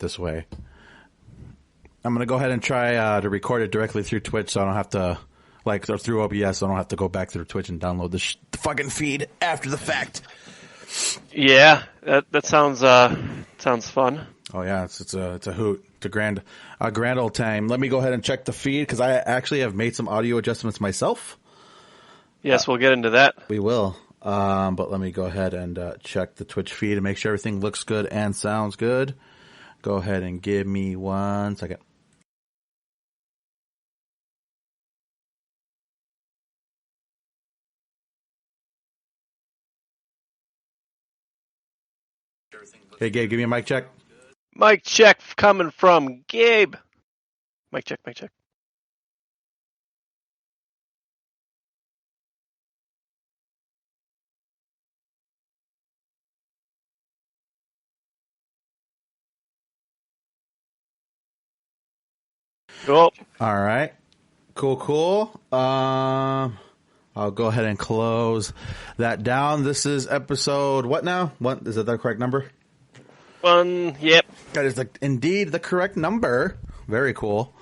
this way. I'm going to go ahead and try to record it directly through Twitch so I don't have to, like, or through OBS, so I don't have to go back through Twitch and download the fucking feed after the fact. Yeah, that sounds fun. Oh yeah, it's a hoot. It's a grand old time. Let me go ahead and check the feed because I actually have made some audio adjustments myself. Yes, we'll get into that. We will. But let me go ahead and check the Twitch feed and make sure everything looks good and sounds good. Go ahead and give me 1 second. Hey, Gabe, give me a mic check. Mic check coming from Gabe. Mic check, mic check. Cool. All right. Cool. I'll go ahead and close that down. This is episode, what now? What is that the correct number? Yep. That is indeed the correct number. Very cool.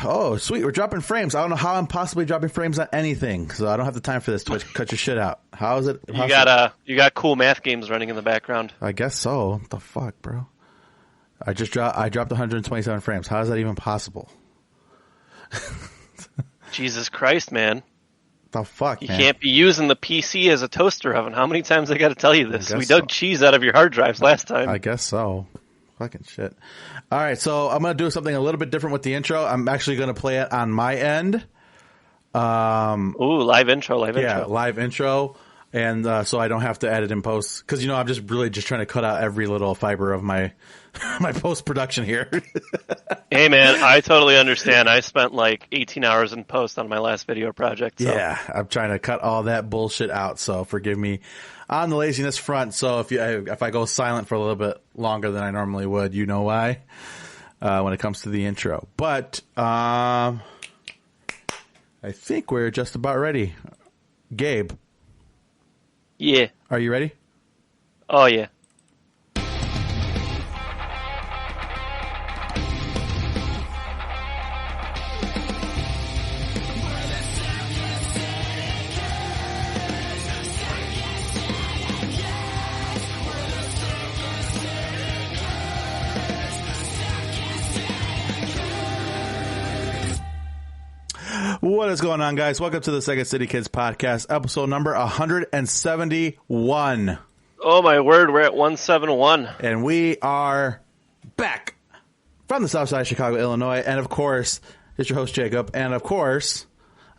Oh, sweet. We're dropping frames. I don't know how I'm possibly dropping frames on anything, so I don't have the time for this. Twitch, cut your shit out. How is it? You got cool math games running in the background. I guess so. What the fuck, bro? I dropped 127 frames. How is that even possible? Jesus Christ, man. The fuck, you man? Can't be using the PC as a toaster oven. How many times I got to tell you this? We dug cheese out of your hard drives last time. I guess so. Fucking shit. All right, so I'm going to do something a little bit different with the intro. I'm actually going to play it on my end. Ooh, live intro. Yeah, live intro. And so I don't have to edit in post. Because, I'm just really just trying to cut out every little fiber of my my post-production here. Hey, man, I totally understand. I spent like 18 hours in post on my last video project. So. Yeah, I'm trying to cut all that bullshit out. So forgive me on the laziness front. So if I go silent for a little bit longer than I normally would, you know why, when it comes to the intro. But I think we're just about ready. Gabe. Yeah. Are you ready? Oh, yeah. What is going on, guys? Welcome to the Secondcitykids podcast, episode number 171. Oh, my word. We're at 171. And we are back from the south side of Chicago, Illinois. And, of course, it's your host, Jacob. And, of course,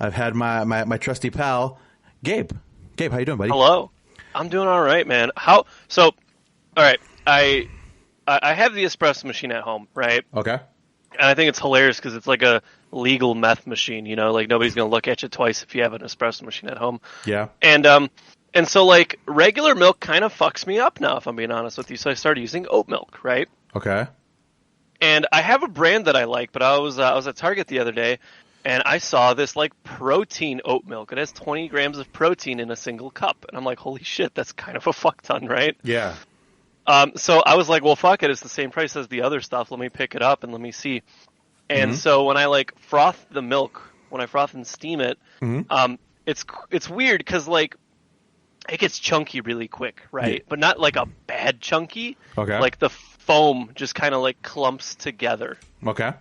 I've had my trusty pal, Gabe. Gabe, how you doing, buddy? Hello. I'm doing all right, man. All right. I have the espresso machine at home, right? Okay. And I think it's hilarious because it's like a legal meth machine, like nobody's going to look at you twice if you have an espresso machine at home. Yeah. And so like regular milk kind of fucks me up now, if I'm being honest with you. So I started using oat milk, right? Okay. And I have a brand that I like, but I was at Target the other day and I saw this like protein oat milk. It has 20 grams of protein in a single cup. And I'm like, holy shit, that's kind of a fuck ton, right? Yeah. So I was like, well, fuck it. It's the same price as the other stuff. Let me pick it up and let me see. And so when I like froth the milk, when I froth and steam it, it's weird because like it gets chunky really quick, right? Yeah. But not like a bad chunky. Okay. Like the foam just kind of like clumps together. Okay.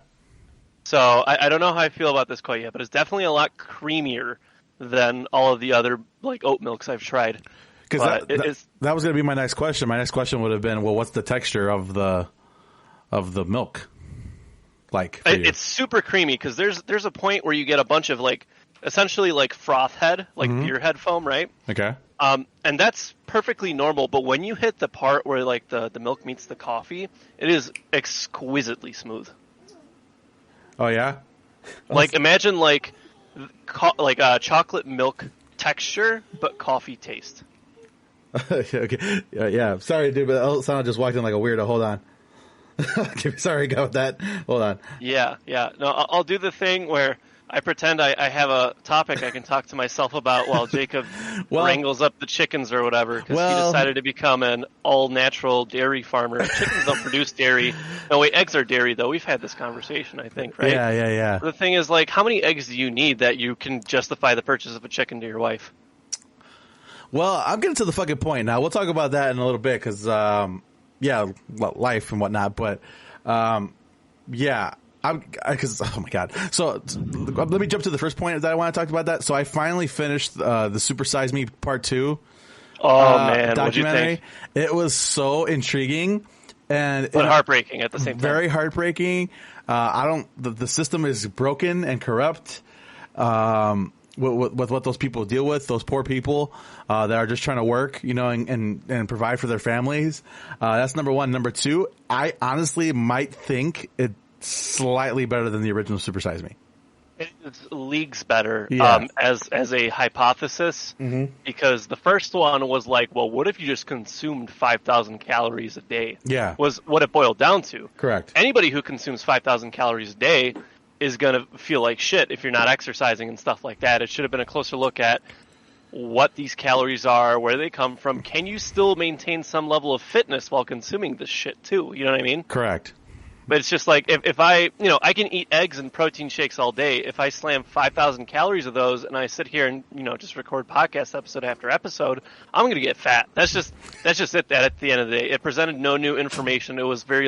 So I don't know how I feel about this quite yet, but it's definitely a lot creamier than all of the other like oat milks I've tried. Because that was going to be my next question. My next question would have been, well, what's the texture of the milk like? It's super creamy because there's a point where you get a bunch of like essentially like froth head, like beer head foam, right? Okay. And that's perfectly normal. But when you hit the part where like the milk meets the coffee, it is exquisitely smooth. Oh yeah. Like imagine like chocolate milk texture, but coffee taste. Okay. Yeah. Sorry, dude, but someone just walked in like a weirdo. Hold on. Sorry, go with that. Hold on. Yeah. No, I'll do the thing where I pretend I have a topic I can talk to myself about while Jacob wrangles up the chickens or whatever, because he decided to become an all-natural dairy farmer. Chickens don't produce dairy. No, wait, eggs are dairy, though. We've had this conversation, I think, right? Yeah. The thing is, like, how many eggs do you need that you can justify the purchase of a chicken to your wife? Well, I'm getting to the fucking point now. We'll talk about that in a little bit, because, life and whatnot, but, yeah. Because oh my god! So let me jump to the first point that I want to talk about. That I finally finished the Super Size Me Part 2. Oh man, documentary. What'd you think? It was so intriguing and heartbreaking at the same time. Very heartbreaking. The system is broken and corrupt. With what those people deal with, those poor people that are just trying to work, and provide for their families. That's number one. Number two, I honestly might think it's slightly better than the original Super Size Me. It's leagues better, Yeah. as a hypothesis, because the first one was like, well, what if you just consumed 5,000 calories a day? Yeah. Was what it boiled down to. Correct. Anybody who consumes 5,000 calories a day is going to feel like shit if you're not exercising and stuff like that. It should have been a closer look at what these calories are, where they come from. Can you still maintain some level of fitness while consuming this shit too? You know what I mean? Correct. But it's just like, if I can eat eggs and protein shakes all day. If I slam 5,000 calories of those and I sit here and, just record podcast episode after episode, I'm going to get fat. That's just it at the end of the day. It presented no new information. It was very,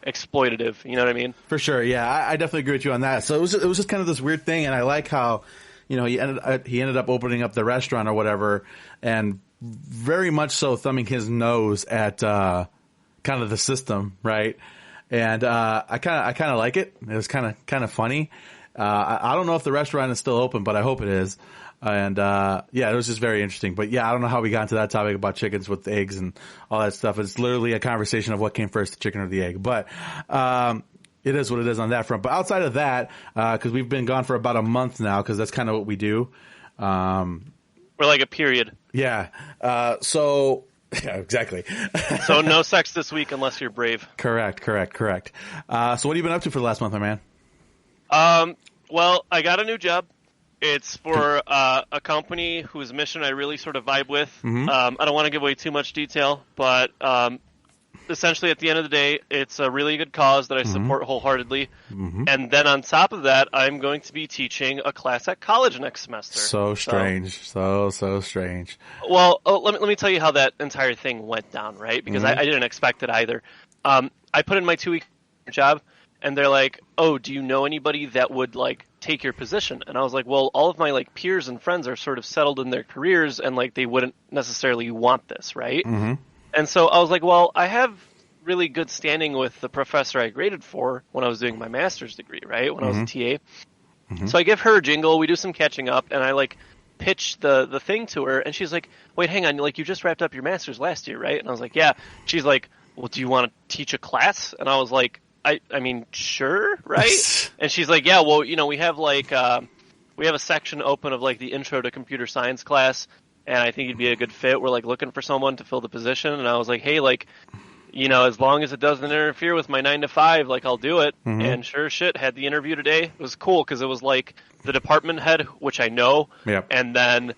exploitative. You know what I mean? For sure. Yeah, I definitely agree with you on that. So it was just kind of this weird thing. And I like how, he ended up opening up the restaurant or whatever, and very much so thumbing his nose at, kind of the system. Right. And I kind of like it. It was kind of funny. I don't know if the restaurant is still open, but I hope it is. And it was just very interesting. But yeah, I don't know how we got into that topic about chickens with eggs and all that stuff. It's literally a conversation of what came first, the chicken or the egg. But it is what it is on that front. But outside of that, because we've been gone for about a month now, because that's kind of what we do. We're like a period. Yeah. So. Yeah, exactly. So no sex this week unless you're brave. Correct. So what have you been up to for the last month, my man? Well, I got a new job. It's for a company whose mission I really sort of vibe with. I don't want to give away too much detail, but essentially at the end of the day, it's a really good cause that I support wholeheartedly. And then on top of that, I'm going to be teaching a class at college next semester. So strange. So strange. Well, let me tell you how that entire thing went down, right? Because I didn't expect it either. I put in my 2-week job, and they're like, oh, do you know anybody that would, take your position? And I was like, well, all of my, peers and friends are sort of settled in their careers, and, they wouldn't necessarily want this, right? And so I was like, well, I have really good standing with the professor I graded for when I was doing my master's degree, right? When I was a TA. So I give her a jingle, we do some catching up, and I pitch the thing to her, and she's like, wait, hang on, you just wrapped up your master's last year, right? And I was like, yeah. She's like, well, do you want to teach a class? And I was like, I mean, sure, right? And she's like, yeah, well, we have we have a section open of the intro to computer science class, and I think you'd be a good fit. We're looking for someone to fill the position. And I was like, hey, as long as it doesn't interfere with my 9 to 5, I'll do it. And sure as shit, had the interview today. It was cool because it was the department head, which I know, and then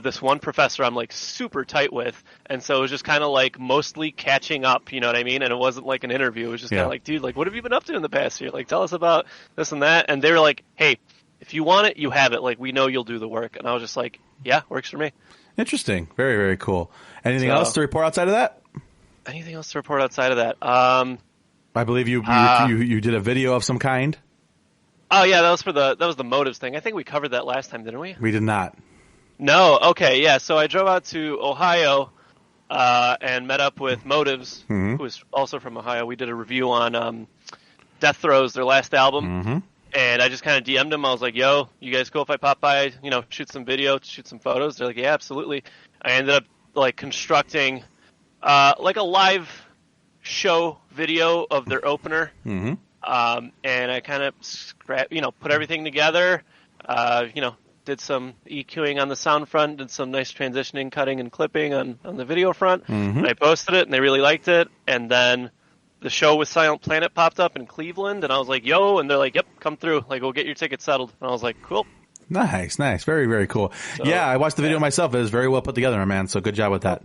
this one professor I'm super tight with. And so it was just kind of mostly catching up, you know what I mean? And it wasn't an interview. It was just kind of dude, what have you been up to in the past year? Tell us about this and that. And they were like, hey, if you want it, you have it. We know you'll do the work. And I was just like, yeah, works for me. Interesting. Very, very cool. Anything else to report outside of that? Anything else to report outside of that? I believe you did a video of some kind. Oh yeah, that was the motives thing. I think we covered that last time, didn't we? We did not. No. Okay. Yeah. So I drove out to Ohio and met up with Motives, who is also from Ohio. We did a review on Death Throes, their last album. And I just kind of DM'd them. I was like, yo, you guys cool if I pop by, shoot some video, shoot some photos? They're like, yeah, absolutely. I ended up constructing a live show video of their opener. And I kind of put everything together, did some EQing on the sound front, did some nice transitioning, cutting, and clipping on the video front. And I posted it, and they really liked it. And then the show with Silent Planet popped up in Cleveland, and I was like, yo, and they're like, yep, come through. Like, we'll get your ticket settled. And I was like, cool. Nice. Very, very cool. So, yeah, I watched the video myself. It was very well put together, my man. So good job with that.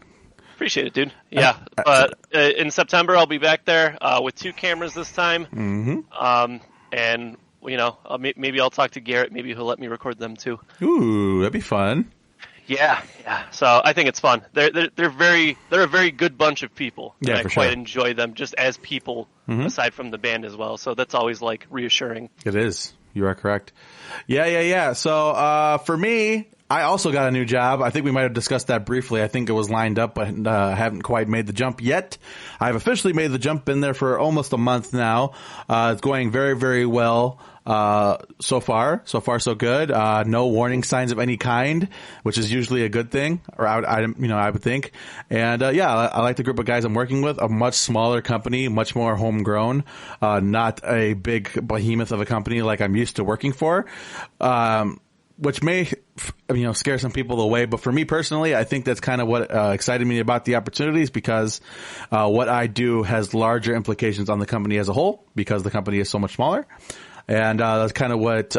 Appreciate it, dude. Yeah, but in September I'll be back there with 2 cameras this time. Mm-hmm. And maybe I'll talk to Garrett. Maybe he'll let me record them too. Ooh, that'd be fun. Yeah. So I think it's fun. They're a very good bunch of people. Yeah, and for I quite sure. enjoy them just as people, aside from the band as well. So that's always like reassuring. It is. You are correct. Yeah. So for me, I also got a new job. I think we might have discussed that briefly. I think it was lined up, but haven't quite made the jump yet. I've officially made the jump. Been there for almost a month now. It's going very, very well. So far, so good. No warning signs of any kind, which is usually a good thing, or I would think. And, I like the group of guys I'm working with, a much smaller company, much more homegrown, not a big behemoth of a company like I'm used to working for. Which may, scare some people away. But for me personally, I think that's kind of what excited me about the opportunities, because what I do has larger implications on the company as a whole, because the company is so much smaller. And that's kind of what,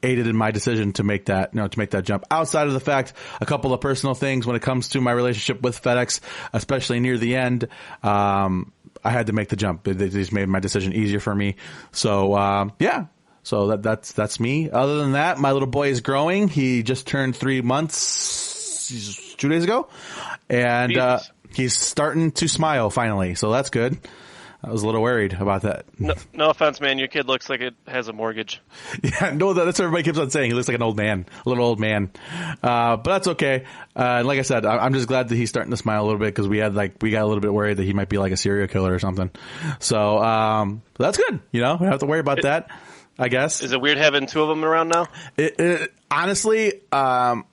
aided in my decision to make that, to make that jump. Outside of the fact, a couple of personal things when it comes to my relationship with FedEx, especially near the end, I had to make the jump. They just made my decision easier for me. So, So that's me. Other than that, my little boy is growing. He just turned 3 months 2 days ago, and he's starting to smile finally. So that's good. I was a little worried about that. No offense, man. Your kid looks like it has a mortgage. Yeah, no, that's what everybody keeps on saying. He looks like an old man, a little old man. But that's okay. Like I said, I'm just glad that he's starting to smile a little bit, because we got a little bit worried that he might be like a serial killer or something. So, that's good. We don't have to worry about that, I guess. Is it weird having 2 of them around now? It honestly, it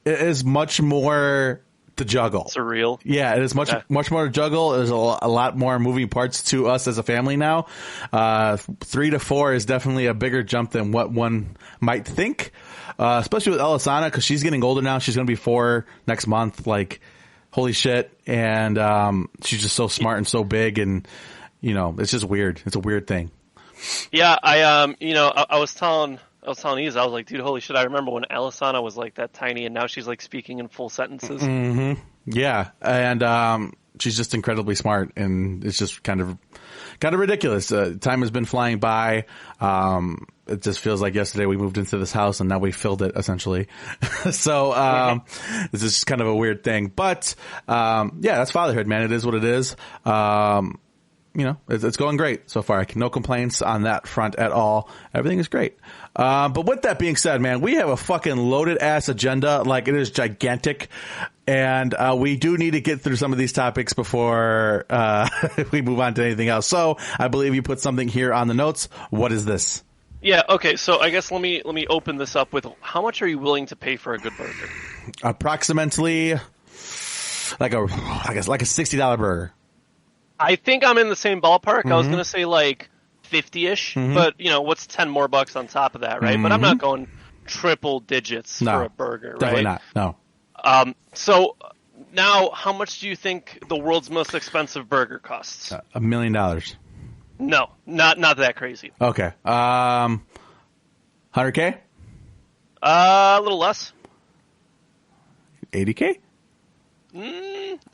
is much more to juggle. Surreal. Yeah, it is much more to juggle. There's a lot more moving parts to us as a family now. 3 to 4 is definitely a bigger jump than what one might think, especially with Elisana, because she's getting older now. She's going to be 4 next month. Like, holy shit. And she's just so smart and so big, and, it's just weird. It's a weird thing. Yeah, I was telling Eze, I was like, dude, holy shit, I remember when Elisana was like that tiny, and now she's like speaking in full sentences. Mm-hmm. Yeah, and she's just incredibly smart, and it's just kind of ridiculous. Time has been flying by. It just feels like yesterday we moved into this house, and now we filled it, essentially. So this is just kind of a weird thing. But that's fatherhood, man. It is what it is. It's going great so far. No complaints on that front at all. Everything is great. But with that being said, man, we have a fucking loaded ass agenda. Like, it is gigantic. And we do need to get through some of these topics before we move on to anything else. So I believe you put something here on the notes. What is this? Yeah, okay. So I guess let me open this up with, how much are you willing to pay for a good burger? Approximately like a $60 burger. I think I'm in the same ballpark. Mm-hmm. I was going to say like 50-ish, but what's 10 more bucks on top of that, right? But I'm not going triple digits for a burger, definitely right? Definitely not, no. So now, how much do you think the world's most expensive burger costs? $1 million. No, not that crazy. Okay. 100K? A little less. 80K?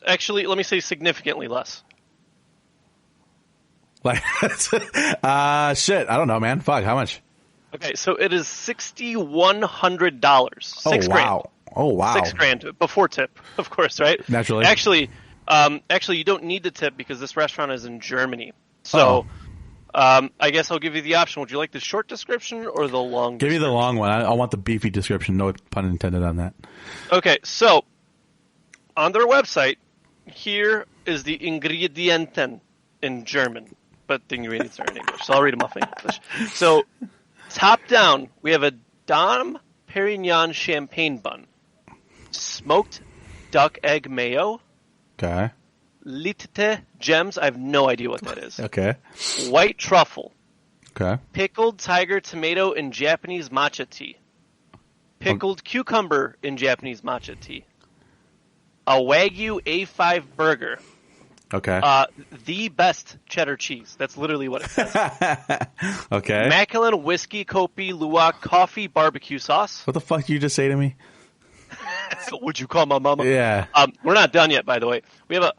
Actually, let me say significantly less. Like, shit, I don't know, man. Fuck, how much? Okay, so it is $6,100. $6,000. Oh, wow. $6,000 before tip, of course, right? Naturally. Actually, you don't need the tip because this restaurant is in Germany. So, I guess I'll give you the option. Would you like the short description or the long description? Give me the long one. I want the beefy description. No pun intended on that. Okay, so on their website, here is the Ingredienten in German, but the ingredients are in English, so I'll read them off in English. So, top down, we have a Dom Perignon champagne bun, smoked duck egg mayo, okay, Litte gems, I have no idea what that is. Okay. White truffle, okay, pickled tiger tomato in Japanese matcha tea, pickled cucumber in Japanese matcha tea, a Wagyu A5 burger, Okay. The best cheddar cheese. That's literally what it says. Okay. Macallan whiskey, Kopi, Luwak, coffee, barbecue sauce. What the fuck did you just say to me? Would you call my mama? Yeah. We're not done yet, by the way. We have a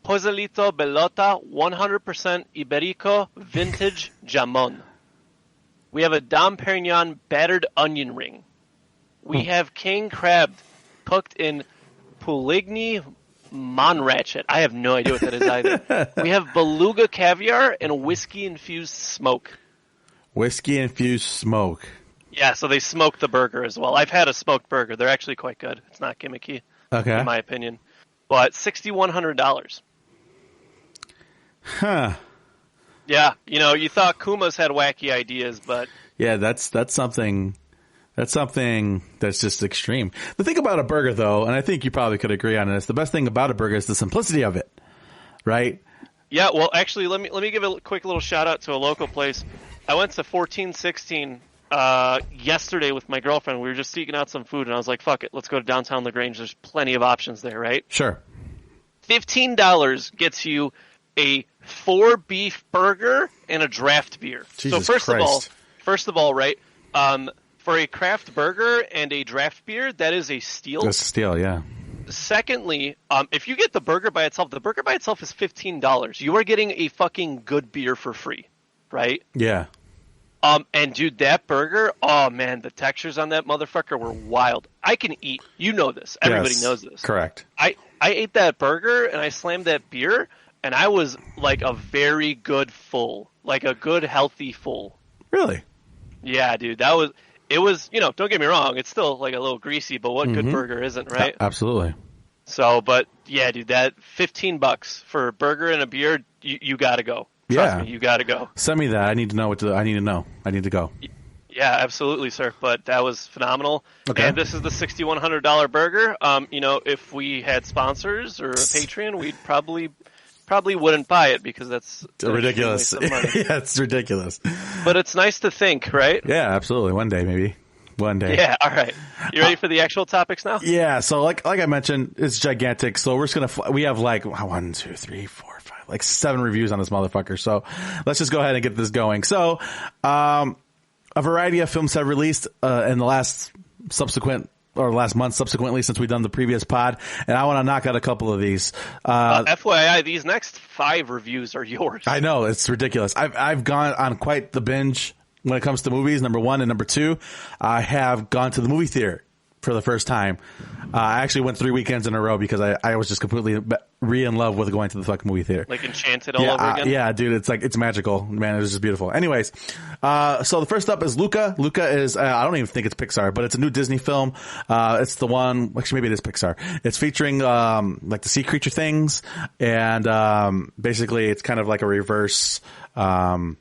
Pozolito Bellota 100% Iberico vintage jamon. We have a Dom Perignon battered onion ring. We have king crab cooked in Puligny Monratchet. I have no idea what that is either. We have beluga caviar and whiskey-infused smoke. Whiskey-infused smoke. Yeah, so they smoke the burger as well. I've had a smoked burger. They're actually quite good. It's not gimmicky, in my opinion. But $6,100. Huh. Yeah, you thought Kuma's had wacky ideas, but... Yeah, that's something... That's something that's just extreme. The thing about a burger, though, and I think you probably could agree on this, the best thing about a burger is the simplicity of it, right? Yeah, well, actually, let me give a quick little shout-out to a local place. I went to 1416 yesterday with my girlfriend. We were just seeking out some food, and I was like, fuck it, let's go to downtown LaGrange. There's plenty of options there, right? Sure. $15 gets you a 4-beef burger and a draft beer. Jesus so Christ. first of all, right, for a craft burger and a draft beer, that is a steal. That's a steal, yeah. Secondly, if you get the burger by itself is $15. You are getting a fucking good beer for free, right? Yeah. And dude, that burger, oh man, the textures on that motherfucker were wild. I can eat. You know this. Everybody knows this. Correct. I ate that burger and I slammed that beer and I was like a very good full. Like a good healthy full. Really? Yeah, dude. It was, don't get me wrong, it's still like a little greasy, but what good burger isn't, right? Absolutely. So, but yeah, dude, that $15 for a burger and a beer, you gotta go. Trust me, you gotta go. Send me that. I need to know I need to know. I need to go. Yeah, absolutely, sir. But that was phenomenal. Okay. And this is the $6,100 burger. If we had sponsors or a Patreon, we'd probably wouldn't buy it because that's ridiculous. Yeah, it's ridiculous. But it's nice to think, right? Yeah, absolutely. One day, maybe. One day. Yeah, all right. You ready for the actual topics now? Yeah, so like I mentioned, it's gigantic. So we're just going to, we have like 1, 2, 3, 4, 5, like 7 reviews on this motherfucker. So let's just go ahead and get this going. So, a variety of films have released, in the last month subsequently since we've done the previous pod, and I want to knock out a couple of these. FYI, these next 5 reviews are yours. I know, it's ridiculous. I've gone on quite the binge when it comes to movies. Number 1 and number 2, I have gone to the movie theater for the first time. I actually went 3 weekends in a row because I was just completely in love with going to the fucking movie theater. Like enchanted all over again? Yeah, dude, it's magical. Man, it was just beautiful. Anyways, so the first up is Luca. Luca is, I don't even think it's Pixar, but it's a new Disney film. It's the one, actually maybe it is Pixar. It's featuring, like the sea creature things. And, basically it's kind of like a reverse, what's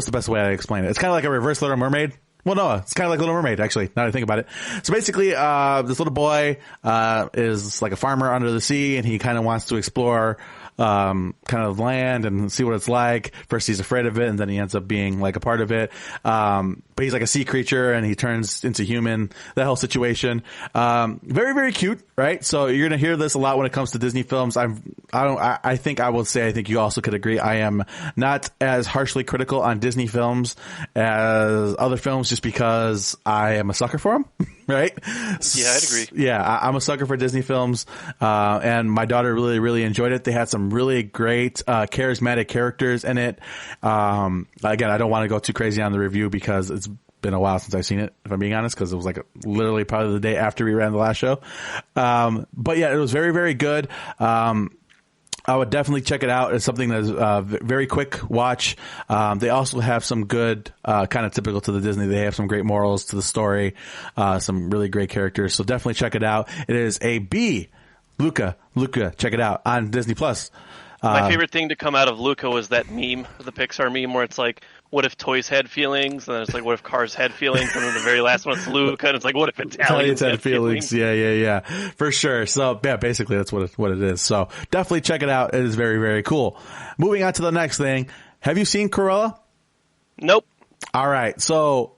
the best way I explain it? It's kind of like a reverse Little Mermaid. Well, no, it's kind of like Little Mermaid, actually, now that I think about it. So basically, this little boy, is like a farmer under the sea, and he kind of wants to explore, kind of land and see what it's like. First he's afraid of it, and then he ends up being like a part of it. But he's like a sea creature, and he turns into human, that whole situation. Very, very cute, right? So you're going to hear this a lot when it comes to Disney films. I think you also could agree. I am not as harshly critical on Disney films as other films just because I am a sucker for them, right? Yeah, I'd agree. Yeah, I'm a sucker for Disney films. And my daughter really, really enjoyed it. They had some really great, charismatic characters in it. Again, I don't want to go too crazy on the review because it's been a while since I've seen it, if I'm being honest, because it was like literally probably the day after we ran the last show. But yeah, it was very, very good. I would definitely check it out. It's something that's very quick watch. They also have some good, kind of typical to the Disney. They have some great morals to the story, some really great characters. So definitely check it out. It is a B. Luca, check it out on Disney Plus. My favorite thing to come out of Luca was that meme, the Pixar meme, where it's like, what if toys had feelings? And then it's like, what if cars had feelings? And then the very last one is Luca, and it's like, what if Italians had feelings? Yeah. For sure. So, yeah, basically that's what it is. So, definitely check it out. It is very, very cool. Moving on to the next thing. Have you seen Cruella? Nope. All right. So,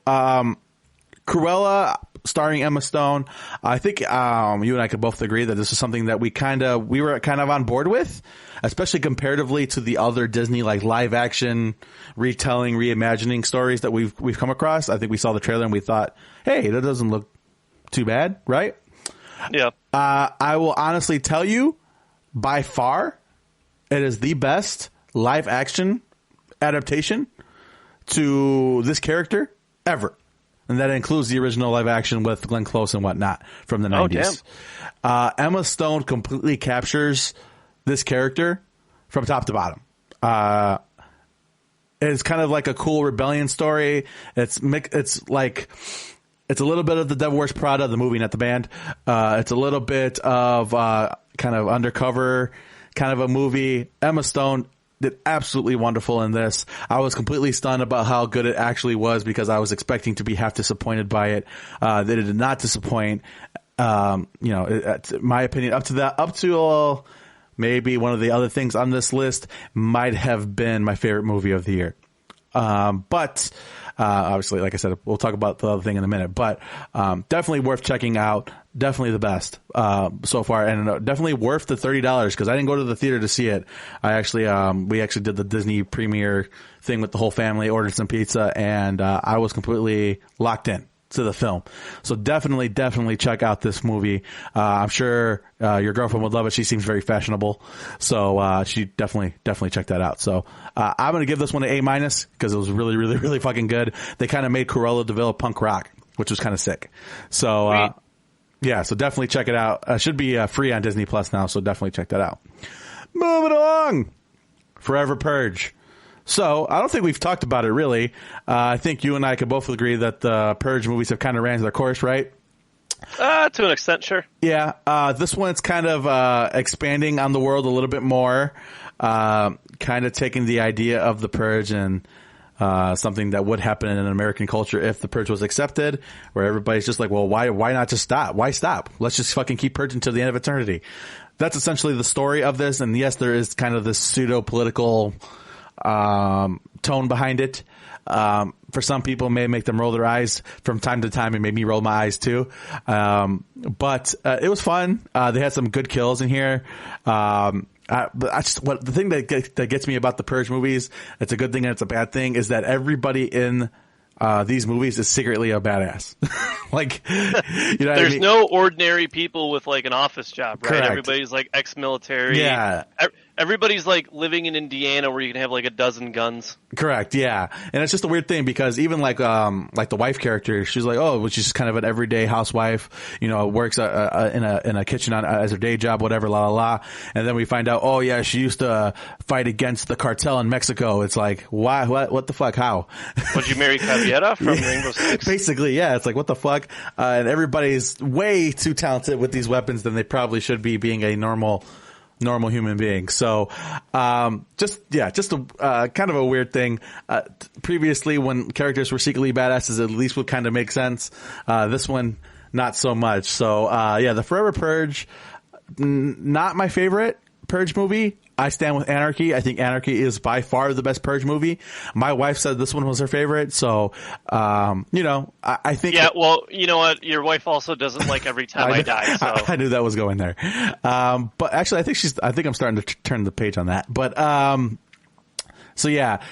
Cruella, starring Emma Stone. I think you and I could both agree that this is something that we were kind of on board with, especially comparatively to the other Disney like live action retelling, reimagining stories that we've come across. I think we saw the trailer and we thought, hey, that doesn't look too bad, right? Yeah. I will honestly tell you, by far, it is the best live action adaptation to this character ever. And that includes the original live action with Glenn Close and whatnot from the 90s. Emma Stone completely captures this character from top to bottom. It's kind of like a cool rebellion story. It's like, it's a little bit of The Devil Wears Prada, the movie, not the band. It's a little bit of kind of undercover kind of a movie. Emma Stone did absolutely wonderful in this. I was completely stunned about how good it actually was because I was expecting to be half disappointed by it. That it did not disappoint. My opinion, up to maybe one of the other things on this list might have been my favorite movie of the year. But obviously, like I said, we'll talk about the other thing in a minute, but definitely worth checking out. Definitely the best so far, and definitely worth the $30 because I didn't go to the theater to see it. I actually, we actually did the Disney premiere thing with the whole family, ordered some pizza, and I was completely locked in to the film. So definitely check out this movie. I'm sure your girlfriend would love it. She seems very fashionable, so she definitely check that out. So I'm gonna give this one an A- because it was really fucking good. They kind of made Cruella develop punk rock, which was kind of sick. So yeah, so definitely check it out. Should be free on Disney Plus now, so definitely check that out. Moving along, Forever Purge. So I don't think we've talked about it really. I think you and I could both agree that the Purge movies have kind of ran their course, right? To an extent, sure. Yeah. This one's kind of expanding on the world a little bit more, kind of taking the idea of the Purge and something that would happen in an American culture if the Purge was accepted, where everybody's just like, well, why not just stop? Why stop? Let's just fucking keep purging to the end of eternity. That's essentially the story of this. And yes, there is kind of this pseudo-political tone behind it. For some people, it may make them roll their eyes from time to time. It made me roll my eyes too. But it was fun. They had some good kills in here. But the thing that gets me about the Purge movies, it's a good thing and it's a bad thing, is that everybody in these movies is secretly a badass. Like, there's no ordinary people with like an office job, right? Correct. Everybody's like ex-military. Yeah. Everybody's like living in Indiana where you can have like a dozen guns. Correct. Yeah. And it's just a weird thing because even like the wife character, she's like, oh, she's kind of an everyday housewife, works in a kitchen as her day job, whatever, la la la. And then we find out, oh yeah, she used to fight against the cartel in Mexico. It's like, why? What the fuck? How? Would you marry Cavieta from Rainbow Six? Basically, yeah. It's like, what the fuck? And everybody's way too talented with these weapons than they probably should be, being a normal human being. So, just a kind of a weird thing. Previously, when characters were secretly badasses, at least would kind of make sense. This one, not so much. So, the Forever Purge, not my favorite Purge movie. I stand with Anarchy. I think Anarchy is by far the best Purge movie. My wife said this one was her favorite. So, I think. Yeah, well, you know what? Your wife also doesn't like Every Time I Die. So I knew that was going there. But actually, I think I'm starting to turn the page on that. But, so yeah,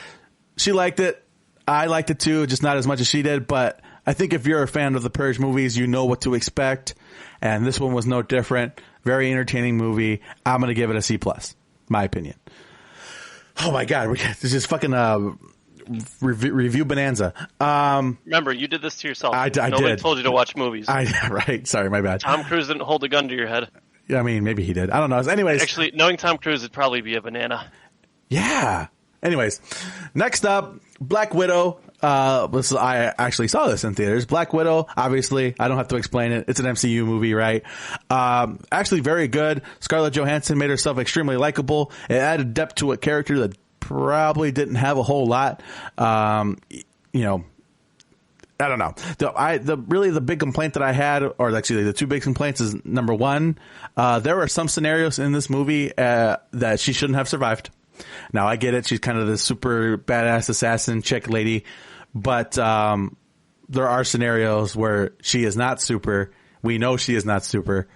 she liked it. I liked it too, just not as much as she did. But I think if you're a fan of the Purge movies, you know what to expect. And this one was no different. Very entertaining movie. I'm going to give it a C+. My opinion. Oh my God, this is fucking review bonanza. Remember, you did this to yourself. Nobody told you to watch movies. Right. Sorry, my bad. Tom Cruise didn't hold a gun to your head. Yeah, I mean, maybe he did. I don't know. Anyways, actually, knowing Tom Cruise would probably be a banana. Yeah. Anyways, next up, Black Widow. I actually saw this in theaters. Black Widow, obviously, I don't have to explain it. It's an MCU movie, right? Actually very good. Scarlett Johansson made herself extremely likable. It added depth to a character that probably didn't have a whole lot. I don't know. The big complaint that I had, or actually the two big complaints, is number one, there were some scenarios in this movie that she shouldn't have survived. Now, I get it. She's kind of this super badass assassin chick lady. But there are scenarios where she is not super. We know she is not super.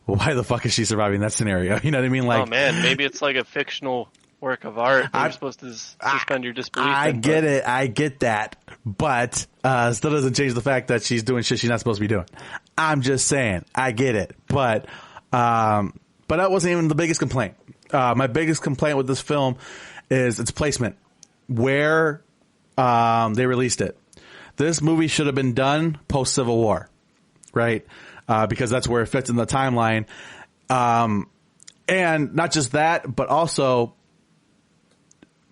Well, why the fuck is she surviving that scenario? You know what I mean? Like, oh man, maybe it's like a fictional work of art that you're supposed to suspend your disbelief I get it. I get that. But still doesn't change the fact that she's doing shit she's not supposed to be doing. I'm just saying. I get it. But that wasn't even the biggest complaint. My biggest complaint with this film is its placement. Where they released it. This movie should have been done post-Civil War. Right? Because that's where it fits in the timeline. And not just that, but also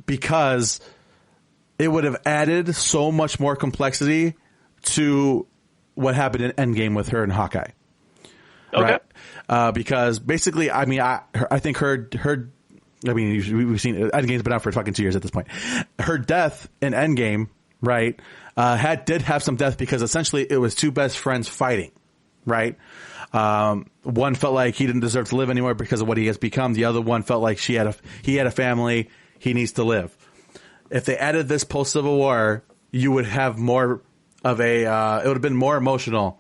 because it would have added so much more complexity to what happened in Endgame with her and Hawkeye. Okay. Right? Because basically, I mean, I think her, I mean, we've seen Endgame's been out for fucking 2 years at this point. Her death in Endgame, right, did have some death because essentially it was two best friends fighting, right? One felt like he didn't deserve to live anymore because of what he has become. The other one felt like he had a family. He needs to live. If they added this post-Civil War, you would have more of a, it would have been more emotional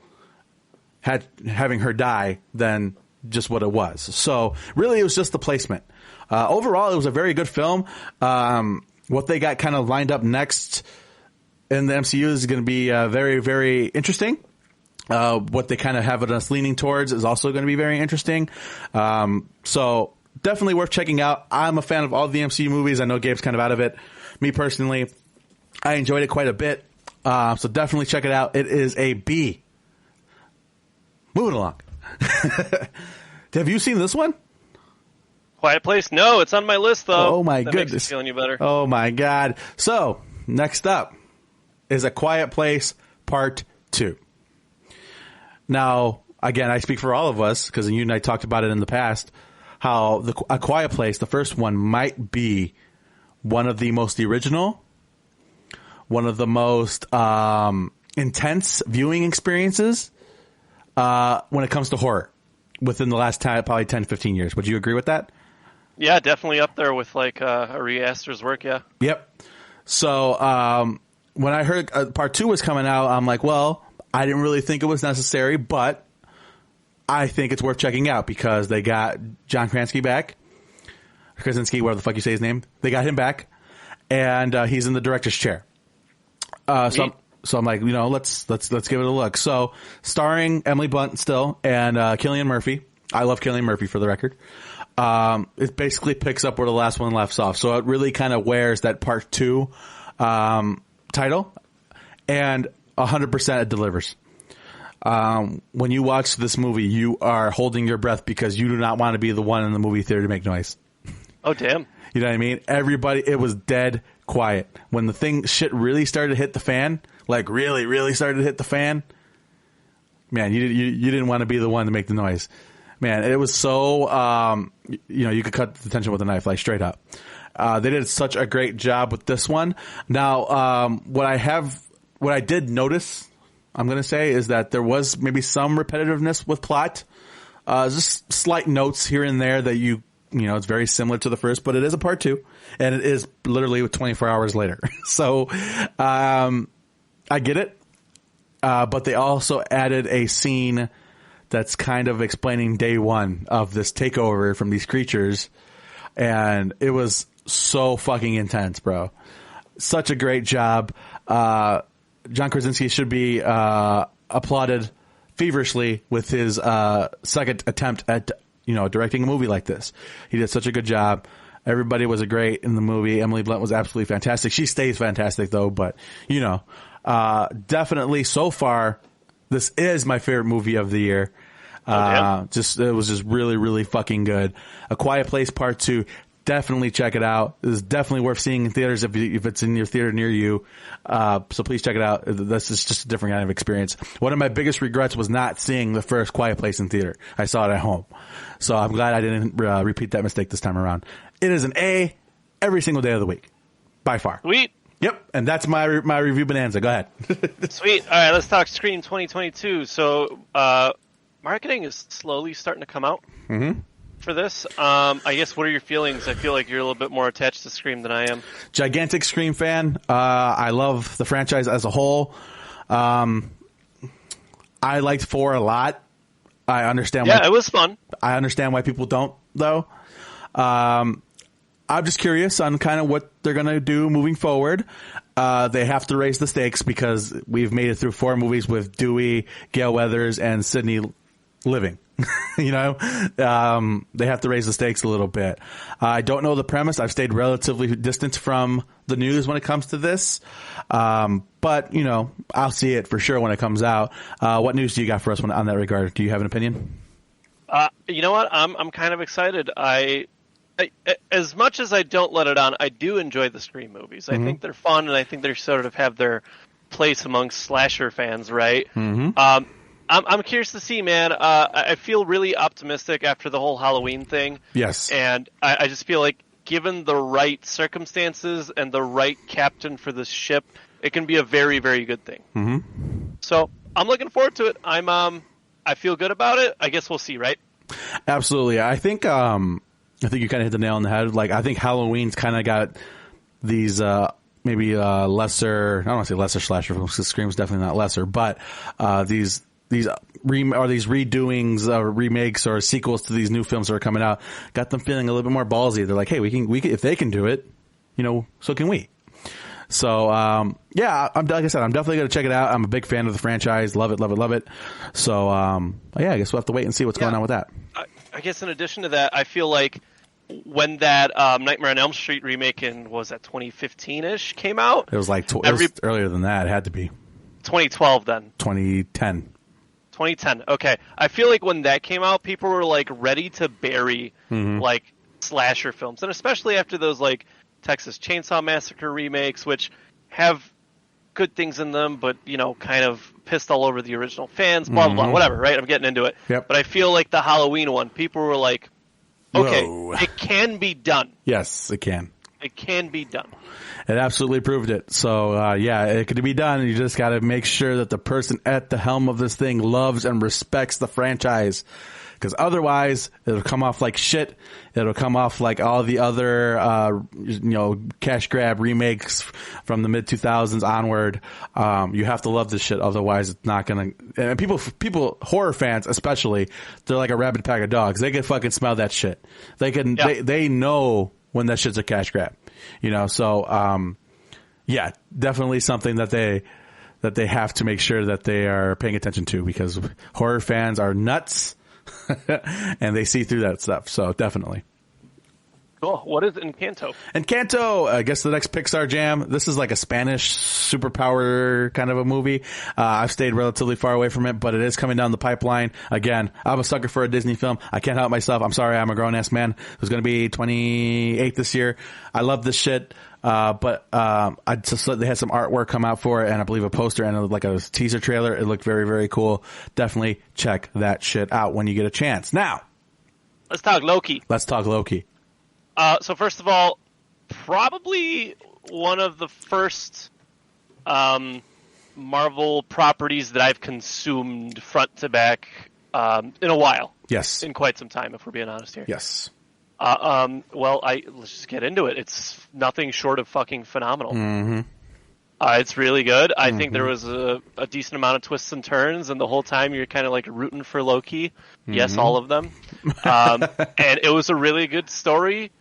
having her die than just what it was. So really it was just the placement. Overall, it was a very good film. What they got kind of lined up next in the MCU is going to be very, very interesting. What they kind of have us leaning towards is also going to be very interesting. So definitely worth checking out. I'm a fan of all the MCU movies. I know Gabe's kind of out of it. Me personally, I enjoyed it quite a bit. So definitely check it out. It is a B. Moving along. Have you seen this one? Quiet Place? No, it's on my list though. Oh my that goodness. Makes me feeling you better. Oh my God. So next up is A Quiet Place Part 2. Now, again, I speak for all of us because you and I talked about it in the past, how A Quiet Place, the first one, might be one of the most original, one of the most intense viewing experiences when it comes to horror within the last probably 10, 15 years. Would you agree with that? Yeah, definitely up there with like Ari Aster's work, yeah. Yep. So when I heard Part 2 was coming out, I'm like, well, I didn't really think it was necessary, but I think it's worth checking out because they got John Krasinski back. Krasinski, whatever the fuck you say his name. They got him back, and he's in the director's chair. So I'm like, you know, let's give it a look. So starring Emily Blunt still and Cillian Murphy. I love Cillian Murphy for the record. It basically picks up where the last one left off. So it really kind of wears that Part 2 title, and 100% it delivers. When you watch this movie, you are holding your breath because you do not want to be the one in the movie theater to make noise. Oh, damn. You know what I mean? Everybody, it was dead quiet. When the shit really started to hit the fan, like really, really started to hit the fan, man, you didn't want to be the one to make the noise. Man, it was so, you could cut the tension with a knife, like straight up. They did such a great job with this one. Now, what I did notice, I'm going to say, is that there was maybe some repetitiveness with plot. Just slight notes here and there that it's very similar to the first, but it is a Part 2, and it is literally 24 hours later. So, I get it. But they also added a scene that's kind of explaining day one of this takeover from these creatures. And it was so fucking intense, bro. Such a great job. John Krasinski should be applauded feverishly with his second attempt at directing a movie like this. He did such a good job. Everybody was great in the movie. Emily Blunt was absolutely fantastic. She stays fantastic though, but definitely so far, this is my favorite movie of the year. It was just really, really fucking good. A Quiet Place Part 2. Definitely check it out. It is definitely worth seeing in theaters if it's in your theater near you. So please check it out. This is just a different kind of experience. One of my biggest regrets was not seeing the first Quiet Place in theater. I saw it at home. So I'm glad I didn't repeat that mistake this time around. It is an A every single day of the week. By far. Sweet. Yep. And that's my review bonanza. Go ahead. Sweet. All right, let's talk Scream 2022. So marketing is slowly starting to come out. Mm-hmm. For this, I guess, what are your feelings? I feel like you're a little bit more attached to Scream than I am. Gigantic Scream fan. I love the franchise as a whole. I liked 4 a lot. I understand. Yeah, it was fun. I understand why people don't, though. I'm just curious on kind of what they're going to do moving forward. They have to raise the stakes because we've made it through 4 movies with Dewey, Gale Weathers, and Sydney living. You know, they have to raise the stakes a little bit. I don't know the premise. I've stayed relatively distant from the news when it comes to this. But, you know, I'll see it for sure when it comes out. What news do you got for us on that regard? Do you have an opinion? You know what? I'm kind of excited. I as much as I don't let it on, I do enjoy the Scream movies. I think they're fun, and I think they sort of have their place amongst slasher fans, right? I'm curious to see, man. I feel really optimistic after the whole Halloween thing. Yes. And I just feel like given the right circumstances and the right captain for this ship, it can be a very, very good thing. So I'm looking forward to it. I feel good about it. I guess we'll see, right? Absolutely. I think you kind of hit the nail on the head. Like, I think Halloween's kind of got these maybe lesser. I don't want to say lesser slasher films because Scream's definitely not lesser, but these redoings or remakes or sequels to these new films that are coming out got them feeling a little bit more ballsy. They're like, hey, we can if they can do it, you know, so can we. So yeah, like I said, I'm definitely going to check it out. I'm a big fan of the franchise. Love it, love it, love it. So yeah, I guess we'll have to wait and see what's going on with that. I guess in addition to that, I feel like when that Nightmare on Elm Street remake in, was that 2015-ish came out? It was like it was earlier than that. It had to be 2012 then. 2010. 2010. Okay. I feel like when that came out, people were like ready to bury like slasher films, and especially after those like Texas Chainsaw Massacre remakes, which have good things in them, but you know, kind of pissed all over the original fans. Blah blah blah. Whatever. Right? I'm getting into it. Yep. But I feel like the Halloween one, people were like, okay, whoa, it can be done. Yes, it can. It can be done. It absolutely proved it. So, yeah, it could be done. You just got to make sure that the person at the helm of this thing loves and respects the franchise. Because otherwise, it'll come off like shit. It'll come off like all the other, you know, cash grab remakes from the mid-2000s onward. You have to love this shit. Otherwise, it's not going to... And people, horror fans especially, they're like a rabid pack of dogs. They can fucking smell that shit. They can... Yeah. They know when that shit's a cash grab. You know, so, yeah, definitely something that they have to make sure that they are paying attention to, because horror fans are nuts and they see through that stuff. So definitely. Cool. What is Encanto? Encanto, I guess the next Pixar jam. This is like a Spanish superpower kind of a movie. I've stayed relatively far away from it, but it is coming down the pipeline. Again, I'm a sucker for a Disney film. I can't help myself. I'm sorry, I'm a grown-ass man who's going to be 28 this year. I love this shit. But I just they had some artwork come out for it, and I believe a poster and like a teaser trailer. It looked very, very cool. Definitely check that shit out when you get a chance. Now, let's talk Loki. So first of all, probably one of the first Marvel properties that I've consumed front to back in a while. Yes. In quite some time, if we're being honest here. Yes. Well, let's just get into it. It's nothing short of fucking phenomenal. It's really good. I think there was a decent amount of twists and turns, and the whole time you're kind of like rooting for Loki. Yes, all of them. And it was a really good story,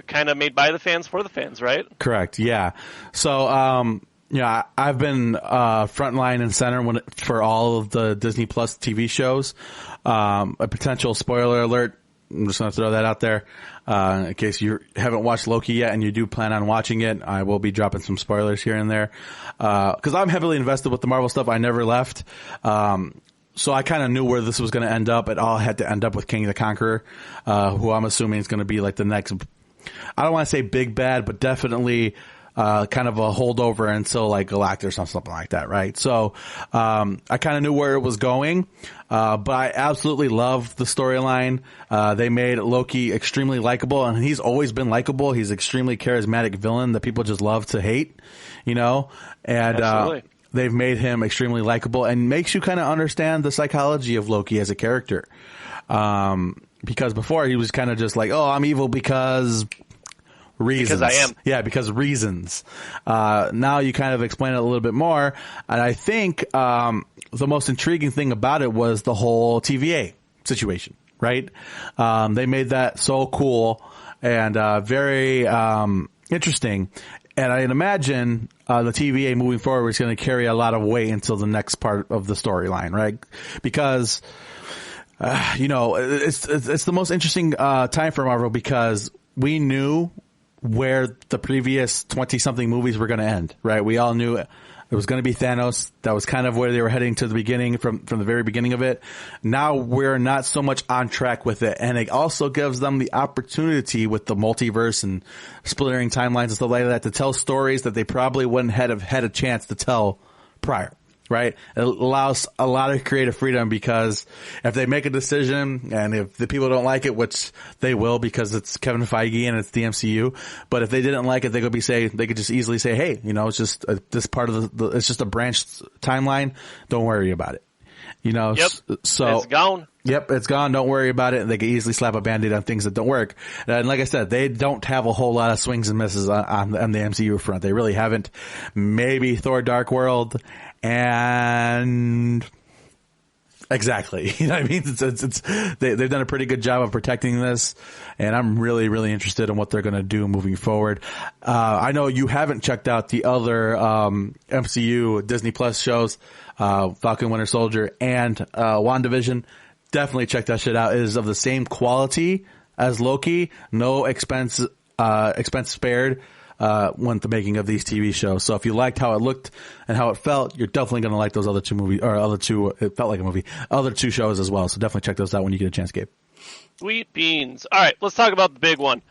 kind of made by the fans for the fans, right? Correct. Yeah. So, yeah, I've been frontline and center for all of the Disney Plus TV shows. A potential spoiler alert. I'm just going to throw that out there in case you haven't watched Loki yet and you do plan on watching it. I will be dropping some spoilers here and there because I'm heavily invested with the Marvel stuff. I never left. So I kind of knew where this was going to end up. It all had to end up with King the Conqueror, who I'm assuming is going to be like the next, I don't want to say big bad, but definitely kind of a holdover until like Galactus or something like that, right? So I kind of knew where it was going, but I absolutely love the storyline. They made Loki extremely likable, and he's always been likable. He's an extremely charismatic villain that people just love to hate, you know? And they've made him extremely likable and makes you kind of understand the psychology of Loki as a character. Because before he was kind of just like, oh, I'm evil because Reasons. Because I am. Yeah, because reasons. Now you kind of explain it a little bit more. And I think the most intriguing thing about it was the whole TVA situation, right? They made that so cool and very interesting. And I imagine the TVA moving forward is going to carry a lot of weight until the next part of the storyline, right? Because, it's the most interesting time for Marvel because we knew where the previous 20-something movies were going to end, right? We all knew it was going to be Thanos. That was kind of where they were heading to the beginning, from the very beginning of it. Now we're not so much on track with it. And it also gives them the opportunity with the multiverse and splitting timelines and stuff like that to tell stories that they probably wouldn't have had a chance to tell prior. Right? It allows a lot of creative freedom because if they make a decision and if the people don't like it, which they will because it's Kevin Feige and it's the MCU, but if they didn't like it, they could just easily say, hey, it's just this part of it's just a branched timeline. Don't worry about it. Yep. So it's gone. Yep, it's gone. Don't worry about it. And they can easily slap a Band-Aid on things that don't work. And like I said, they don't have a whole lot of swings and misses on the MCU front. They really haven't. Maybe Thor Dark World and exactly. You know what I mean? They've done a pretty good job of protecting this. And I'm really, really interested in what they're going to do moving forward. I know you haven't checked out the other MCU Disney Plus shows, Falcon Winter Soldier and WandaVision. Definitely check that shit out. It is of the same quality as Loki. No expense spared when the making of these TV shows. So if you liked how it looked and how it felt, you're definitely going to like those other two movies, or it felt like a movie, other two shows as well. So definitely check those out when you get a chance, Gabe. Sweet beans. All right, let's talk about the big one.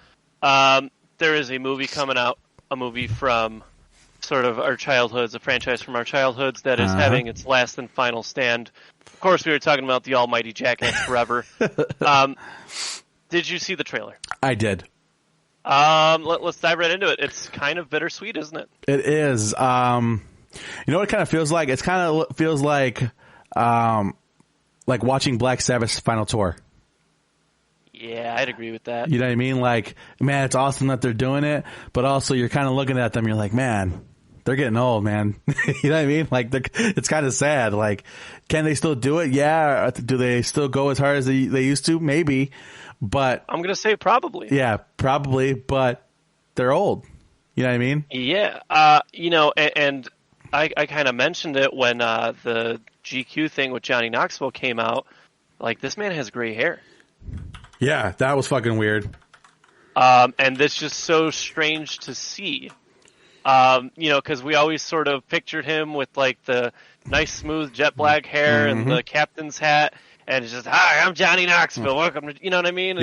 There is a movie coming out, a movie from sort of our childhoods, a franchise from our childhoods that is having its last and final stand. Of course, we were talking about the almighty Jackass Forever. Did you see the trailer? I did. Let's dive right into it. It's kind of bittersweet, isn't it? It is. You know what it kind of feels like? It kind of feels like watching Black Sabbath's final tour. Yeah, I'd agree with that. You know what I mean? Like, man, it's awesome that they're doing it, but also you're kind of looking at them, you're like, man, they're getting old, man. You know what I mean? Like, it's kind of sad. Like, can they still do it? Yeah. Do they still go as hard as they used to? Maybe. But I'm going to say probably. Yeah, probably, but they're old. You know what I mean? Yeah. And I kind of mentioned it when the GQ thing with Johnny Knoxville came out. Like, this man has gray hair. Yeah, that was fucking weird. And that's just so strange to see. Because we always sort of pictured him with like the nice, smooth jet black hair and the captain's hat, and it's just, hi, I'm Johnny Knoxville. Welcome to, you know what I mean?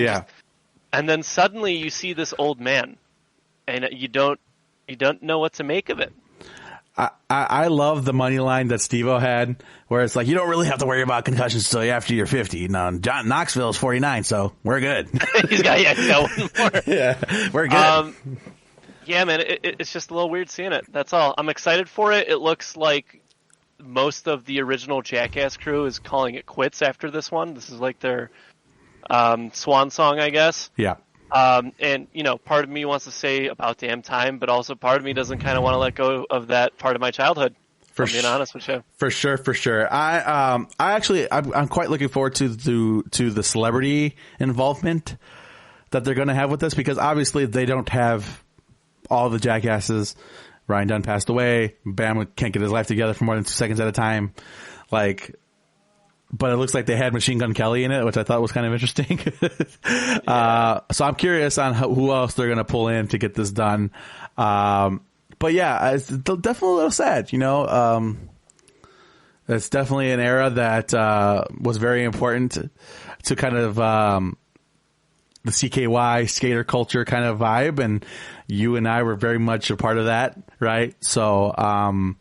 And then suddenly you see this old man, and you don't know what to make of it. I love the money line that Steve-O had, where it's like, you don't really have to worry about concussions until after you're 50. Now, John Knoxville is 49, so we're good. He's got one more. Yeah, we're good. Yeah, man, it's just a little weird seeing it. That's all. I'm excited for it. It looks like most of the original Jackass crew is calling it quits after this one. This is like their swan song, I guess. Yeah. And, part of me wants to say about damn time, but also part of me doesn't kind of want to let go of that part of my childhood. I'm being honest with you. For sure. I'm quite looking forward to the celebrity involvement that they're going to have with this, because obviously they don't have all the jackasses. Ryan Dunn passed away. Bam can't get his life together for more than 2 seconds at a time. But it looks like they had Machine Gun Kelly in it, which I thought was kind of interesting. So I'm curious on who else they're going to pull in to get this done. But yeah, it's definitely a little sad, It's definitely an era that was very important to kind of the CKY skater culture kind of vibe, and you and I were very much a part of that, right? So I'm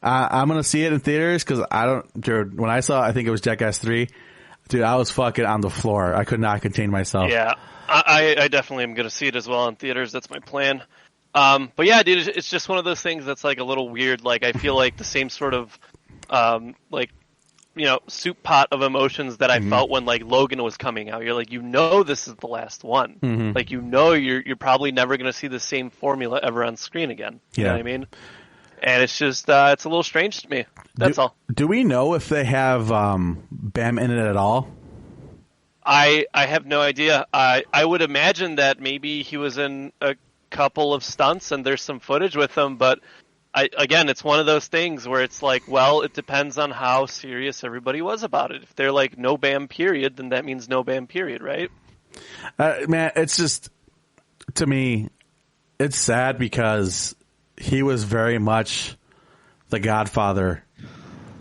going to see it in theaters because dude, when I saw, I think it was Jackass 3, dude, I was fucking on the floor. I could not contain myself. Yeah, I definitely am going to see it as well in theaters. That's my plan. But yeah, dude, it's just one of those things that's like a little weird. Like, I feel like the same sort of, soup pot of emotions that I felt when like Logan was coming out. You're like, this is the last one. Like, you're probably never going to see the same formula ever on screen again. You know what I mean? And it's just it's a little strange to me. That's all. Do we know if they have Bam in it at all? I have no idea. I would imagine that maybe he was in a couple of stunts and there's some footage with him, but again, it's one of those things where it's like, well, it depends on how serious everybody was about it. If they're like, no Bam period, then that means no Bam period, right? Man, it's just, to me, it's sad because he was very much the godfather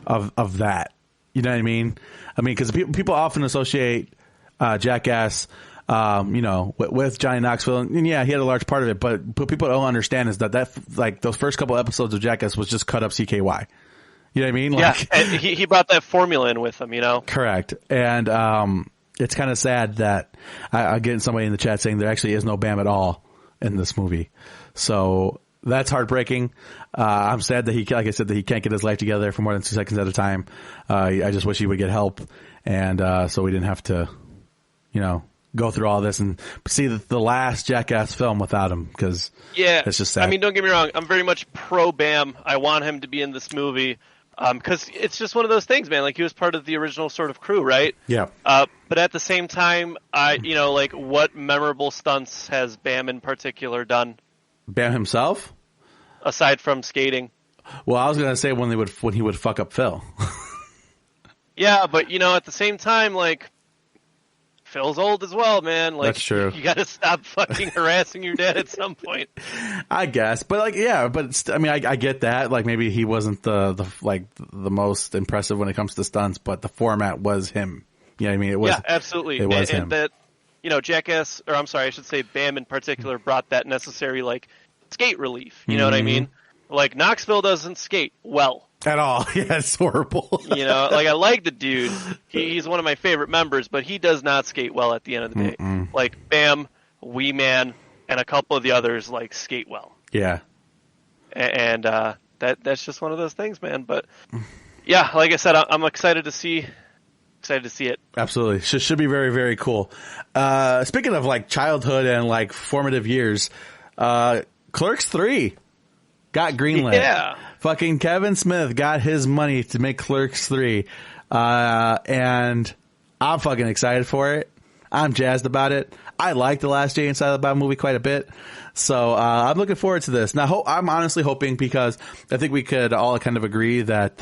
of that. You know what I mean? Because people often associate Jackass, with Johnny Knoxville, and yeah, he had a large part of it. But what people don't understand is that like those first couple episodes of Jackass was just cut up CKY. You know what I mean? Like, yeah, and he brought that formula in with him. Correct. And it's kind of sad that I'm getting somebody in the chat saying there actually is no Bam at all in this movie. So that's heartbreaking. I'm sad that like I said, that he can't get his life together for more than 2 seconds at a time. I just wish he would get help, and so we didn't have to, go through all this and see the last Jackass film without him, because it's just sad. Don't get me wrong. I'm very much pro Bam. I want him to be in this movie because it's just one of those things, man. Like, he was part of the original sort of crew, right? Yeah. But at the same time, like, what memorable stunts has Bam in particular done? Bam himself? Aside from skating. Well, I was going to say when he would fuck up Phil. Yeah, but, at the same time, like, Phil's old as well, man. Like, that's true. You got to stop fucking harassing your dad at some point. I guess, but like, yeah, but I get that. Like, maybe he wasn't the most impressive when it comes to stunts, but the format was him. You know what I mean? It was, yeah, absolutely. It was him. And that, Jackass, or I'm sorry, I should say Bam in particular, brought that necessary like skate relief. You know what I mean? Like, Knoxville doesn't skate well. At all. Yeah, it's horrible. Like, I like the dude. He's one of my favorite members, but he does not skate well at the end of the day. Like, Bam, Wee Man, and a couple of the others, like, skate well. Yeah. And that's just one of those things, man. But, yeah, like I said, I'm excited to see it. Absolutely. Should be very, very cool. Speaking of, like, childhood and, like, formative years, Clerks 3 got greenlit. Yeah. Fucking Kevin Smith got his money to make Clerks 3. And I'm fucking excited for it. I'm jazzed about it. I like the last Jay and Silent Bob movie quite a bit. So, I'm looking forward to this. Now, I'm honestly hoping, because I think we could all kind of agree that,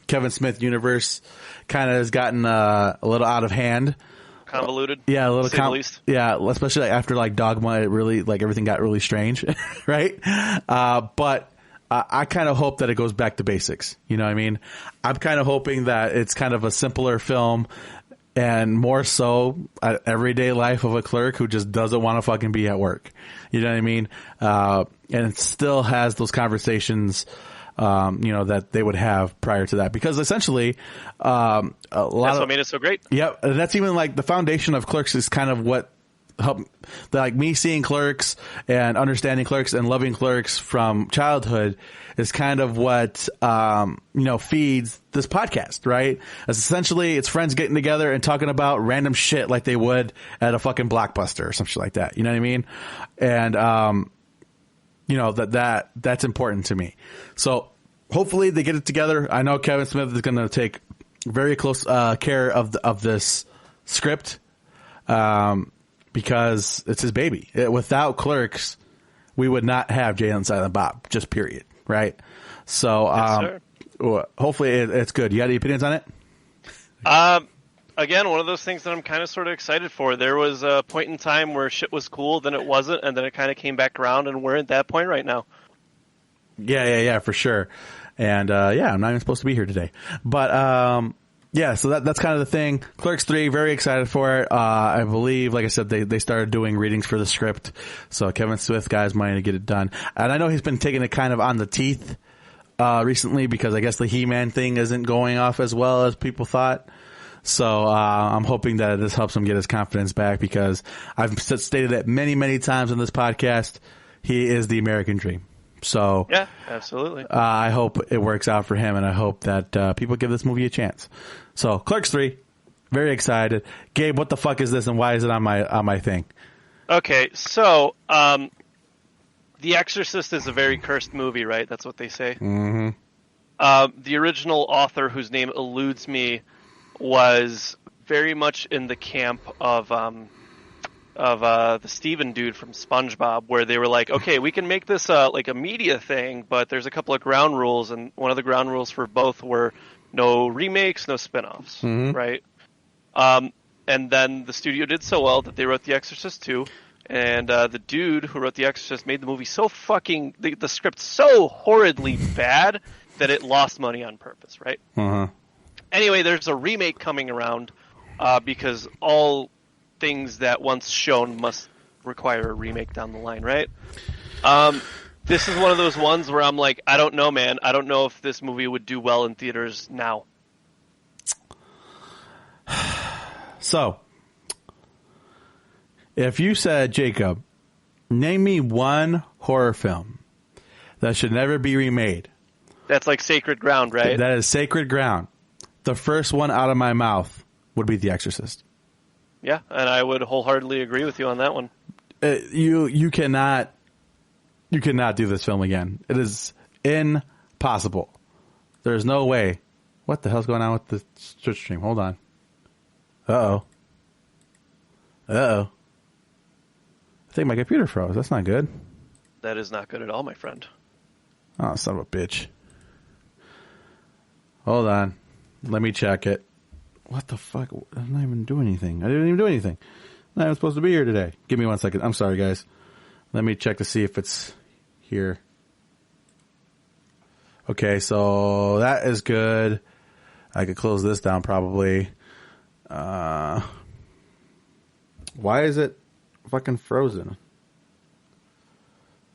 Kevin Smith universe kind of has gotten, a little out of hand. Convoluted. Yeah, a little convoluted. Yeah, especially after like Dogma, it really, like, everything got really strange, right? But I kind of hope that it goes back to basics. You know what I mean? I'm kind of hoping that it's kind of a simpler film and more so an everyday life of a clerk who just doesn't want to fucking be at work. You know what I mean? And it still has those conversations, that they would have prior to that, because essentially, that's what made it so great. Yep. That's even like the foundation of Clerks is kind of what helped, like, me seeing Clerks and understanding Clerks and loving Clerks from childhood is kind of what, feeds this podcast, right? It's essentially, it's friends getting together and talking about random shit like they would at a fucking Blockbuster or some shit like that. You know what I mean? And, that's important to me. So hopefully they get it together. I know Kevin Smith is going to take very close care of this script, because it's his baby. Without Clerks, we would not have Jay and Silent Bob, just period, right? So hopefully it's good. You got any opinions on it? Again, one of those things that I'm kind of sort of excited for. There was a point in time where shit was cool, then it wasn't, and then it kind of came back around, and we're at that point right now. Yeah, for sure. And I'm not even supposed to be here today. But so that's kind of the thing. Clerks 3, very excited for it. I believe, like I said, they started doing readings for the script. So Kevin Smith got his money to get it done. And I know he's been taking it kind of on the teeth recently, because I guess the He-Man thing isn't going off as well as people thought. So I'm hoping that this helps him get his confidence back, because I've stated it many, many times on this podcast. He is the American dream. So yeah, absolutely. I hope it works out for him, and I hope that people give this movie a chance. So Clerks 3, very excited. Gabe, what the fuck is this, and why is it on my thing? Okay, so The Exorcist is a very cursed movie, right? That's what they say. Mm-hmm. The original author, whose name eludes me, was very much in the camp of the Steven dude from SpongeBob, where they were like, okay, we can make this like a media thing, but there's a couple of ground rules, and one of the ground rules for both were no remakes, no spin-offs, right? And then the studio did so well that they wrote The Exorcist 2, and the dude who wrote The Exorcist made the movie so fucking... the script so horridly bad that it lost money on purpose, right? Uh-huh. Anyway, there's a remake coming around because all things that once shown must require a remake down the line, right? This is one of those ones where I'm like, I don't know, man. I don't know if this movie would do well in theaters now. So, if you said, Jacob, name me one horror film that should never be remade. That's like sacred ground, right? That is sacred ground. The first one out of my mouth would be The Exorcist. Yeah, and I would wholeheartedly agree with you on that one. You cannot do this film again. It is impossible. There's no way. What the hell's going on with the Twitch stream? Hold on. Uh-oh. I think my computer froze. That's not good. That is not good at all, my friend. Oh, son of a bitch. Hold on. Let me check it. What the fuck? I'm not even doing anything. I didn't even do anything. I'm not even supposed to be here today. Give me 1 second. I'm sorry, guys. Let me check to see if it's here. Okay, so that is good. I could close this down probably. Why is it fucking frozen?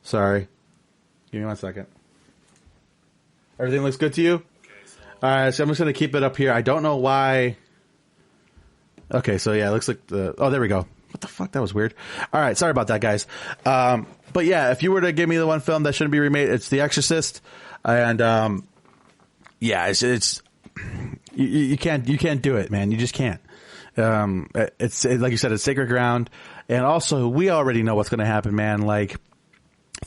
Sorry. Give me 1 second. Everything looks good to you? Okay, all right, so I'm just going to keep it up here. I don't know why. Okay, so yeah, it looks like oh, there we go. What the fuck? That was weird. All right, sorry about that, guys. But yeah, if you were to give me the one film that shouldn't be remade, it's The Exorcist. And yeah, it's you can't do it, man. You just can't. It's like you said, it's sacred ground. And also, we already know what's going to happen, man. Like,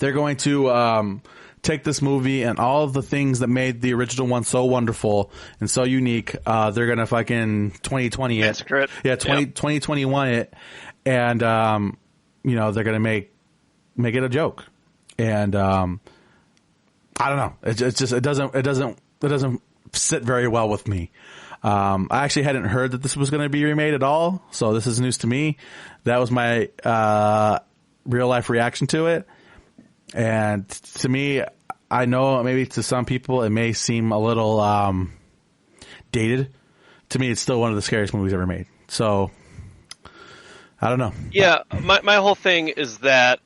they're going to take this movie and all of the things that made the original one so wonderful and so unique. They're going to fucking 2020 it. Massacre. Yeah, 2021 it. And, you know, they're going to make it a joke. And, I don't know. It doesn't sit very well with me. I actually hadn't heard that this was going to be remade at all, so this is news to me. That was my real life reaction to it. And to me, I know maybe to some people it may seem a little dated. To me, it's still one of the scariest movies ever made. So, I don't know. Yeah, my whole thing is that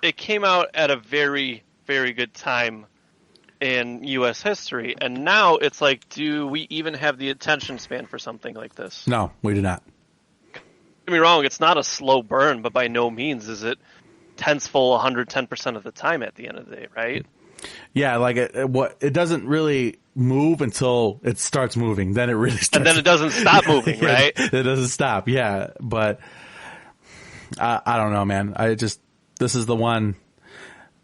it came out at a very, very good time in U.S. history, and now it's like, do we even have the attention span for something like this? No, we do not. Don't get me wrong, it's not a slow burn, but by no means is it tenseful 110% of the time at the end of the day, right? Yeah, like it doesn't really move until it starts moving. Then it really starts. And then it doesn't stop moving, right? It doesn't stop. Yeah, but I don't know, man. This is the one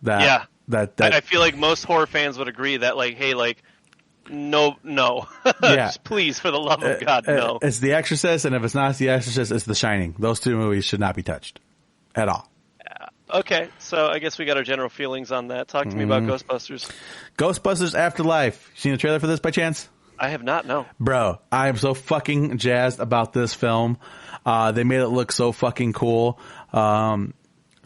that. Yeah. That I feel like most horror fans would agree that, like, hey, like, no. Yeah. Just please, for the love of God, no. It's The Exorcist, and if it's not The Exorcist, it's The Shining. Those two movies should not be touched at all. Okay, so I guess we got our general feelings on that. Talk to me about Ghostbusters. Ghostbusters Afterlife. You seen the trailer for this by chance? I have not, no. Bro, I am so fucking jazzed about this film. They made it look so fucking cool.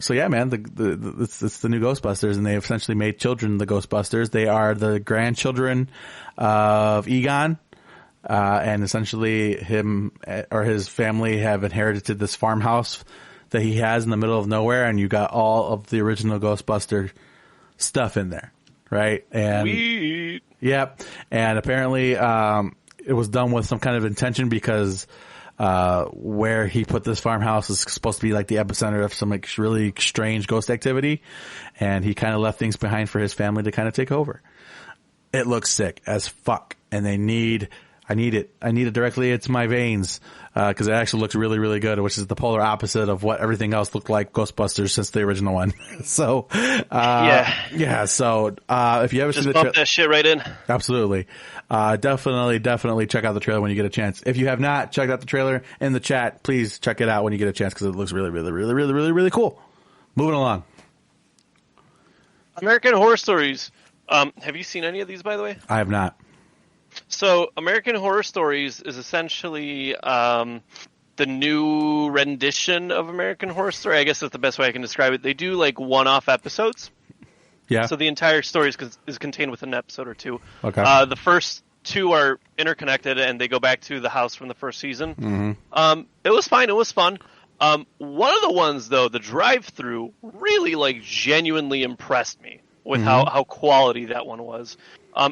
So yeah, man, it's the new Ghostbusters, and they essentially made children the Ghostbusters. They are the grandchildren of Egon, and essentially him or his family have inherited this farmhouse that he has in the middle of nowhere, and you got all of the original Ghostbuster stuff in there, right? And Sweet. Yep, and apparently it was done with some kind of intention because where he put this farmhouse is supposed to be like the epicenter of some like really strange ghost activity, and he kind of left things behind for his family to kind of take over. It looks sick as fuck, and I need it directly into my veins, because it actually looks really, really good, which is the polar opposite of what everything else looked like Ghostbusters since the original one. So, yeah. So, if you ever see just bump that shit right in. Absolutely. Definitely check out the trailer when you get a chance. If you have not checked out the trailer in the chat, please check it out when you get a chance, because it looks really, really, really, really, really, really cool. Moving along. American Horror Stories. Have you seen any of these, by the way? I have not. So, American Horror Stories is essentially the new rendition of American Horror Story. I guess that's the best way I can describe it. They do like one-off episodes. Yeah. So the entire story is contained within an episode or two. Okay. The first two are interconnected, and they go back to the house from the first season. Mm-hmm. It was fine. It was fun. One of the ones, though, the drive-through, really like genuinely impressed me with how quality that one was.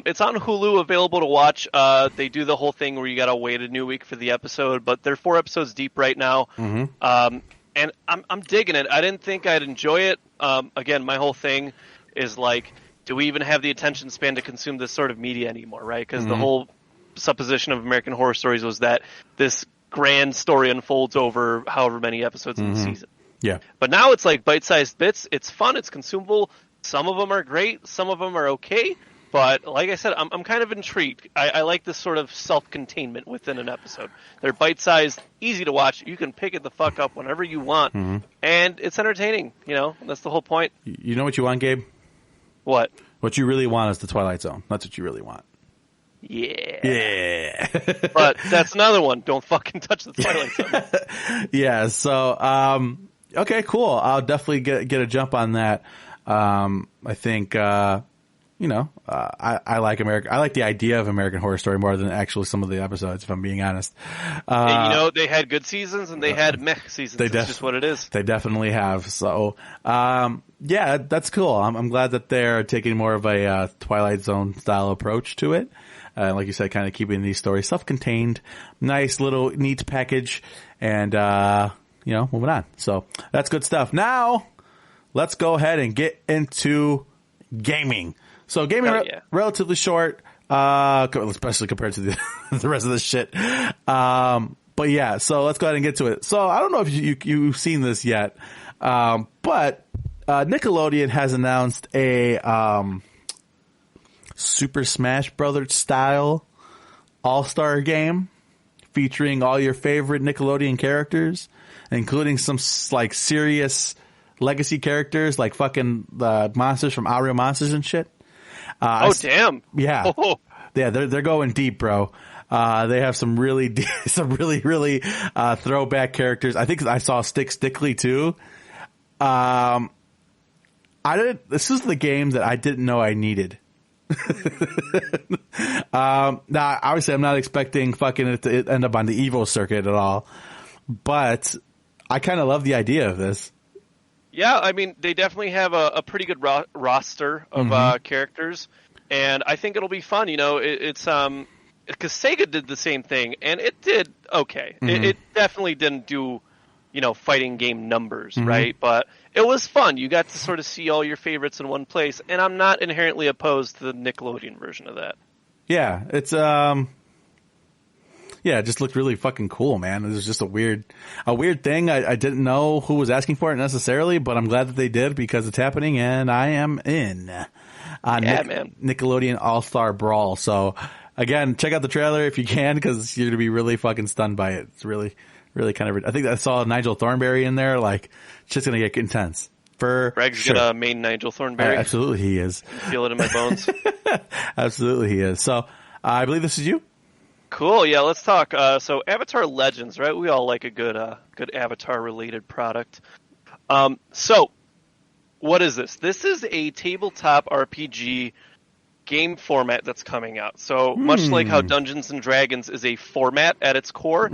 It's on Hulu, available to watch. They do the whole thing where you gotta wait a new week for the episode, but they're 4 episodes deep right now. And I'm digging it. I didn't think I'd enjoy it. Again, my whole thing is like, do we even have the attention span to consume this sort of media anymore, right? Because the whole supposition of American Horror Stories was that this grand story unfolds over however many episodes in the season. Yeah. But now it's like bite-sized bits. It's fun. It's consumable. Some of them are great. Some of them are okay. But like I said, I'm kind of intrigued. I like this sort of self-containment within an episode. They're bite-sized, easy to watch. You can pick it the fuck up whenever you want. And it's entertaining. You know, that's the whole point. You know what you want, Gabe? What? What you really want is the Twilight Zone. That's what you really want. Yeah. But that's another one. Don't fucking touch the Twilight Zone. Yeah. So, okay, cool. I'll definitely get a jump on that. I think, I like I like the idea of American Horror Story more than actually some of the episodes, if I'm being honest. And, they had good seasons and they had meh seasons. That's just what it is. They definitely have. So, yeah, that's cool. I'm glad that they're taking more of a Twilight Zone style approach to it. Like you said, kind of keeping these stories self-contained, nice little neat package, and, moving on. So that's good stuff. Now, let's go ahead and get into gaming. So gaming, relatively short, especially compared to the rest of this shit. But yeah, so let's go ahead and get to it. So I don't know if you've seen this yet, but Nickelodeon has announced a Super Smash Brothers style all-star game featuring all your favorite Nickelodeon characters, including some like serious legacy characters like fucking the monsters from Our Real Monsters and shit. Damn. Yeah. Oh. Yeah, they're going deep, bro. They have some really throwback characters. I think I saw Stickly too. This is the game that I didn't know I needed. Now, obviously I'm not expecting fucking it to end up on the Evo circuit at all, but I kind of love the idea of this. Yeah, I mean, they definitely have a pretty good roster of characters, and I think it'll be fun. It's because Sega did the same thing, and it did okay. It definitely didn't do, fighting game numbers, right? But it was fun. You got to sort of see all your favorites in one place, and I'm not inherently opposed to the Nickelodeon version of that. Yeah, it's it just looked really fucking cool, man. It was just a weird thing. I didn't know who was asking for it necessarily, but I'm glad that they did because it's happening and I am in. Man. Nickelodeon All-Star Brawl. So again, check out the trailer if you can, because you're going to be really fucking stunned by it. It's really, really kind of, I think I saw Nigel Thornberry in there. Like, it's just going to get intense. For Greg's sure. Gonna main Nigel Thornberry. Absolutely he is. I feel it in my bones. Absolutely he is. So I believe this is you. Cool. Yeah, let's talk. So Avatar Legends, right? We all like a good Avatar-related product. So what is this? This is a tabletop RPG game format that's coming out. So much like how Dungeons and Dragons is a format at its core,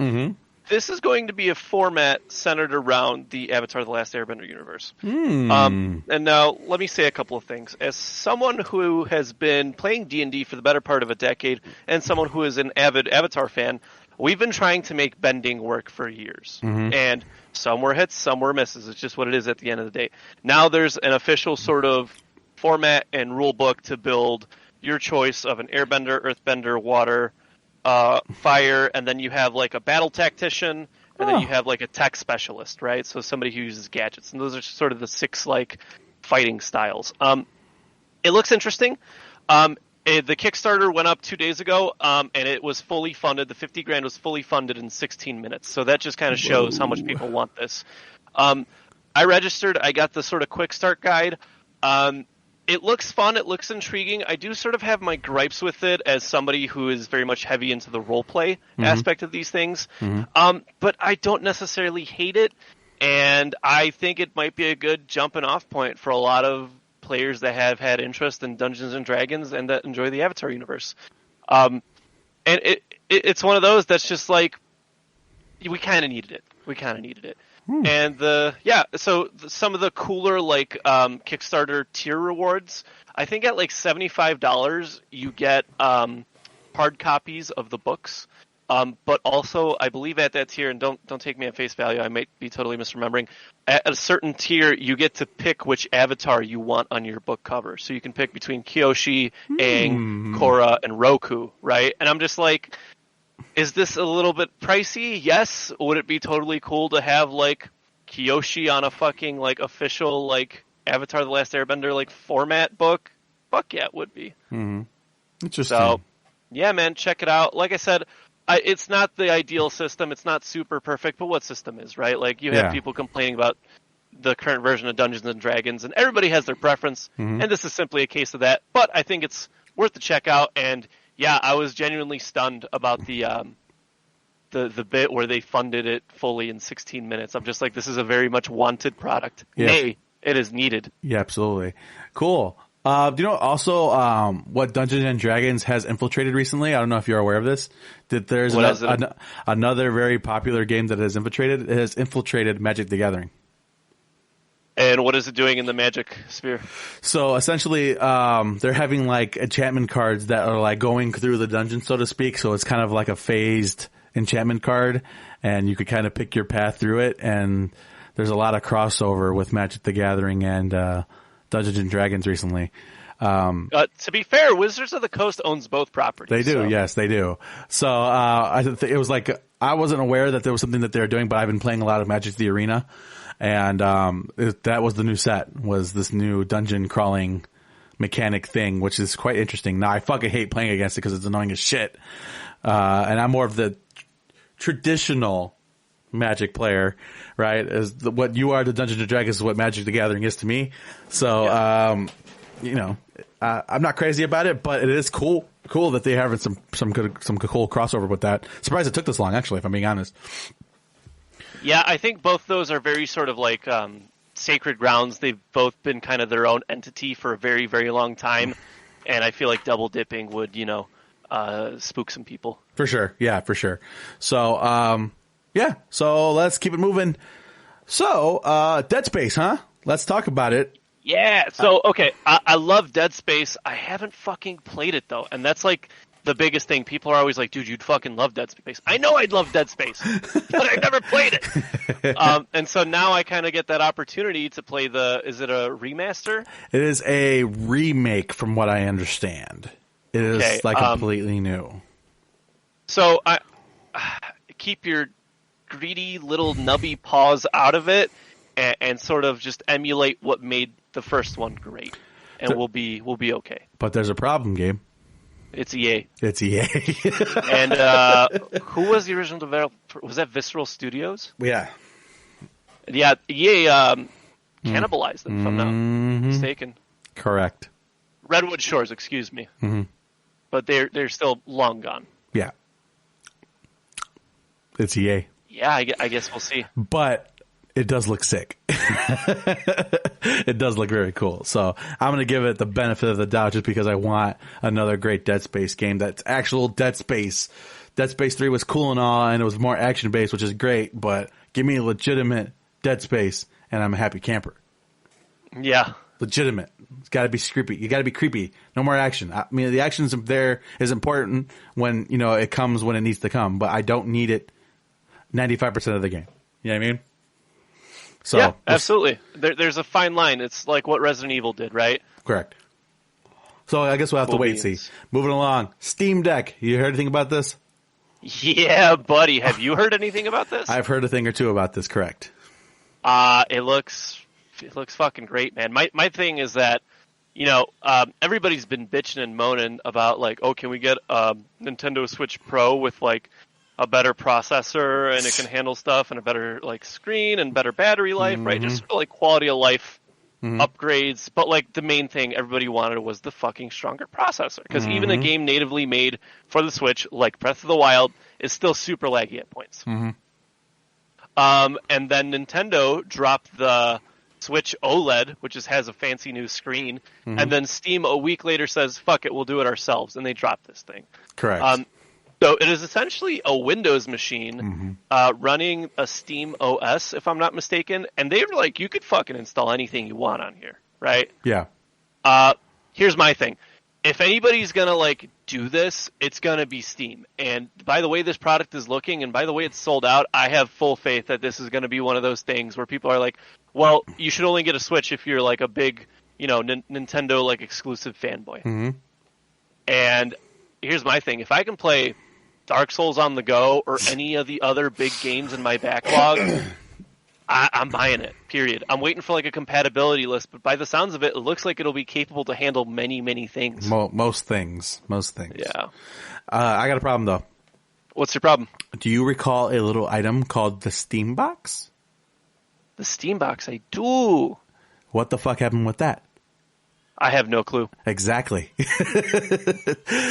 this is going to be a format centered around the Avatar: The Last Airbender universe. And now, let me say a couple of things. As someone who has been playing D&D for the better part of a decade, and someone who is an avid Avatar fan, we've been trying to make bending work for years. And some were hits, some were misses. It's just what it is at the end of the day. Now there's an official sort of format and rule book to build your choice of an airbender, earthbender, water, fire, and then you have like a battle tactician, and then you have like a tech specialist, right? So somebody who uses gadgets. And those are sort of the 6 like fighting styles. It looks interesting. The Kickstarter went up 2 days ago, and it was fully funded. The 50 grand was fully funded in 16 minutes. So that just kind of shows how much people want this. I registered. I got the sort of quick start guide. It looks fun. It looks intriguing. I do sort of have my gripes with it as somebody who is very much heavy into the role play aspect of these things. But I don't necessarily hate it. And I think it might be a good jumping off point for a lot of players that have had interest in Dungeons and Dragons and that enjoy the Avatar universe. And it's one of those that's just like, we kind of needed it. And so some of the cooler like Kickstarter tier rewards, I think at like $75 you get hard copies of the books. But also, I believe at that tier, and don't take me at face value, I might be totally misremembering. At a certain tier, you get to pick which avatar you want on your book cover. So you can pick between Kyoshi, Aang, Korra, and Roku, right? And I'm just like, is this a little bit pricey? Yes. Would it be totally cool to have like Kyoshi on a fucking like official like Avatar: The Last Airbender like format book? Fuck yeah, it would be. Interesting. So, yeah, man, check it out. Like I said. It's not the ideal system. It's not super perfect, but what system is, right? Like, you have people complaining about the current version of Dungeons and Dragons, and everybody has their preference, and this is simply a case of that. But I think it's worth the check out, and yeah, I was genuinely stunned about the bit where they funded it fully in 16 minutes. I'm just like, this is a very much wanted product. Yeah. Nay, it is needed. Yeah, absolutely. Cool. Do you know also what Dungeons and Dragons has infiltrated recently? I don't know if you're aware of this. That there's another very popular game that has infiltrated. It has infiltrated Magic the Gathering. And what is it doing in the Magic sphere? So essentially, they're having like enchantment cards that are like going through the dungeon, so to speak. So it's kind of like a phased enchantment card, and you could kind of pick your path through it. And there's a lot of crossover with Magic the Gathering and Dungeons and Dragons recently. To be fair, Wizards of the Coast owns both properties. They do, yes, they do. So it was like, I wasn't aware that there was something that they were doing, but I've been playing a lot of Magic the Arena, and that was the new set, was this new dungeon crawling mechanic thing, which is quite interesting. Now, I fucking hate playing against it because it's annoying as shit. And I'm more of the traditional Magic player, right? What you are to Dungeons and Dragons is what Magic the Gathering is to me. So, I'm not crazy about it, but it is cool that they having some cool crossover with that. Surprised it took this long, actually, if I'm being honest. Yeah, I think both those are very sort of like sacred grounds. They've both been kind of their own entity for a very, very long time, and I feel like double dipping would, spook some people. For sure, yeah, for sure. So, yeah, so let's keep it moving. So, Dead Space, huh? Let's talk about it. Yeah, so, okay, I love Dead Space. I haven't fucking played it, though, and that's, like, the biggest thing. People are always like, dude, you'd fucking love Dead Space. I know I'd love Dead Space, but I never played it. And so now I kind of get that opportunity to play is it a remaster? It is a remake, from what I understand. It is, completely new. So, keep your greedy little nubby paws out of it and sort of just emulate what made the first one great, and we'll be okay. But there's a problem, Gabe. It's EA. It's EA. And who was the original developer? Was that Visceral Studios? Yeah. Yeah, EA cannibalized them, if I'm not mistaken. Correct. Redwood Shores, excuse me. But they're still long gone. Yeah. It's EA. Yeah, I guess we'll see. But it does look sick. It does look very cool. So I'm going to give it the benefit of the doubt just because I want another great Dead Space game that's actual Dead Space. Dead Space 3 was cool and all, and it was more action-based, which is great, but give me a legitimate Dead Space, and I'm a happy camper. Yeah, legitimate. It's got to be creepy. You got to be creepy. No more action. I mean, the action's there is important when, you know, it comes when it needs to come, but I don't need it 95% of the game. You know what I mean? So yeah, absolutely. There's a fine line. It's like what Resident Evil did, right? Correct. So I guess we'll have to wait and see. Moving along. Steam Deck. You heard anything about this? Yeah, buddy. Have you heard anything about this? I've heard a thing or two about this, correct. It looks fucking great, man. My thing is that, you know, everybody's been bitching and moaning about, like, oh, can we get a Nintendo Switch Pro with, like, a better processor and it can handle stuff and a better, like, screen and better battery life, right? Just, like, quality of life upgrades. But, like, the main thing everybody wanted was the fucking stronger processor. Because even a game natively made for the Switch, like Breath of the Wild, is still super laggy at points. And then Nintendo dropped the Switch OLED, which has a fancy new screen, and then Steam a week later says, fuck it, we'll do it ourselves, and they dropped this thing. Correct. So it is essentially a Windows machine running a Steam OS, if I'm not mistaken, and they were like, you could fucking install anything you want on here, right? Yeah. Here's my thing. If anybody's going to, like, do this, it's going to be Steam. And by the way this product is looking, and by the way it's sold out, I have full faith that this is going to be one of those things where people are like, well, you should only get a Switch if you're, like, a big, you know, Nintendo, like, exclusive fanboy. And here's my thing. If I can play Dark Souls on the go or any of the other big games in my backlog, I'm buying it, period. I'm waiting for, like, a compatibility list, but by the sounds of it, it looks like it'll be capable to handle many, many things. Most things. Yeah. I got a problem, though. What's your problem? Do you recall a little item called the Steam Box? The Steam Box, I do. What the fuck happened with that? I have no clue. Exactly.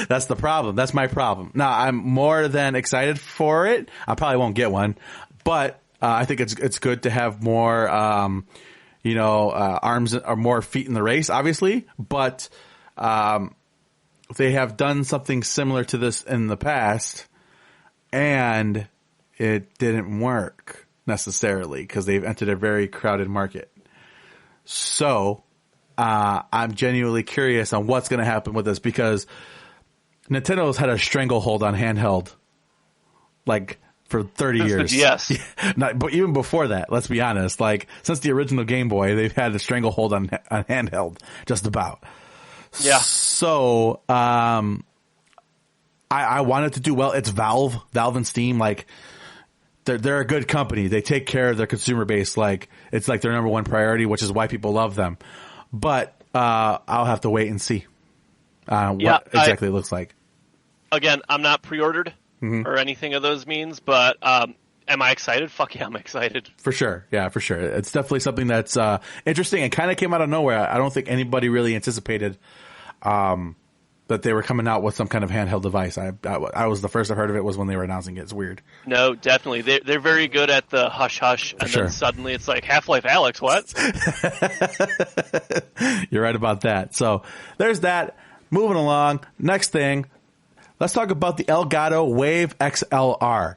That's the problem. That's my problem. Now, I'm more than excited for it. I probably won't get one, but I think it's good to have more, arms or more feet in the race, obviously. But they have done something similar to this in the past, and it didn't work necessarily because they've entered a very crowded market. So I'm genuinely curious on what's going to happen with this because Nintendo's had a stranglehold on handheld, like, for 30 years. Yes. But even before that, let's be honest, like, since the original Game Boy, they've had a stranglehold on handheld, just about. Yeah. So, I want it to do well. It's Valve and Steam, like, they're a good company. They take care of their consumer base. Like, it's like their number one priority, which is why people love them. But, I'll have to wait and see, what exactly it looks like. Again, I'm not pre-ordered. Or anything of those means, but am I excited? Fuck yeah, I'm excited. For sure. Yeah, for sure. It's definitely something that's interesting and kind of came out of nowhere. I don't think anybody really anticipated that they were coming out with some kind of handheld device. I was the first I heard of it was when they were announcing it. It's weird. No, definitely. They're very good at the hush-hush, and then suddenly it's like, Half-Life Alyx, what? You're right about that. So there's that. Moving along. Next thing. Let's talk about the Elgato Wave XLR.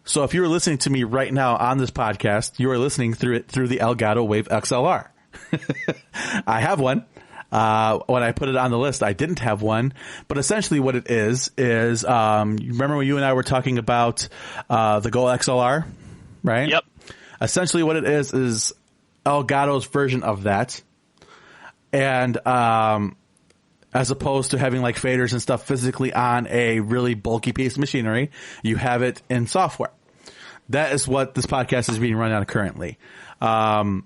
So if you were listening to me right now on this podcast, you are listening through the Elgato Wave XLR. I have one. When I put it on the list, I didn't have one. But essentially what it is remember when you and I were talking about the Go XLR, right? Yep. Essentially what it is Elgato's version of that. And as opposed to having like faders and stuff physically on a really bulky piece of machinery, you have it in software. That is what this podcast is being run on currently. And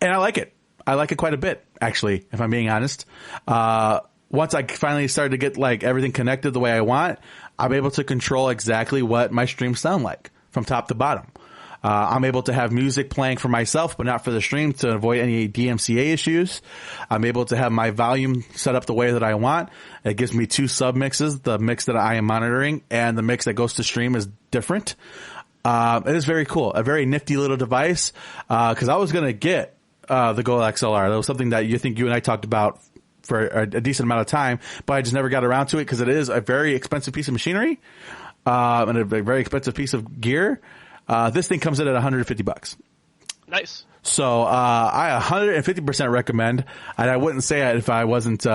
I like it. I like it quite a bit, actually, if I'm being honest. Once I finally started to get like everything connected the way I want, I'm able to control exactly what my streams sound like from top to bottom. I'm able to have music playing for myself, but not for the stream to avoid any DMCA issues. I'm able to have my volume set up the way that I want. It gives me two sub mixes. The mix that I am monitoring and the mix that goes to stream is different. It is very cool. A very nifty little device. Cause I was going to get, the Go XLR. That was something that you and I talked about for a decent amount of time, but I just never got around to it because it is a very expensive piece of machinery, and a very expensive piece of gear. This thing comes in at $150. Nice. So I 150% recommend, and I wouldn't say it if I wasn't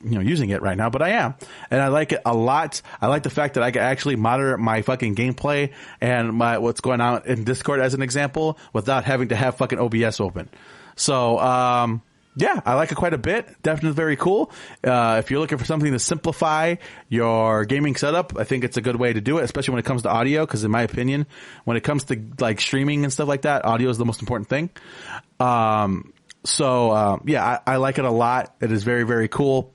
using it right now, but I am, and I like it a lot. I like the fact that I can actually monitor my fucking gameplay and what's going on in Discord as an example without having to have fucking OBS open. So yeah, I like it quite a bit. Definitely very cool. If you're looking for something to simplify your gaming setup, I think it's a good way to do it, especially when it comes to audio, because in my opinion, when it comes to like streaming and stuff like that, audio is the most important thing. Yeah, I like it a lot. It is very, very cool.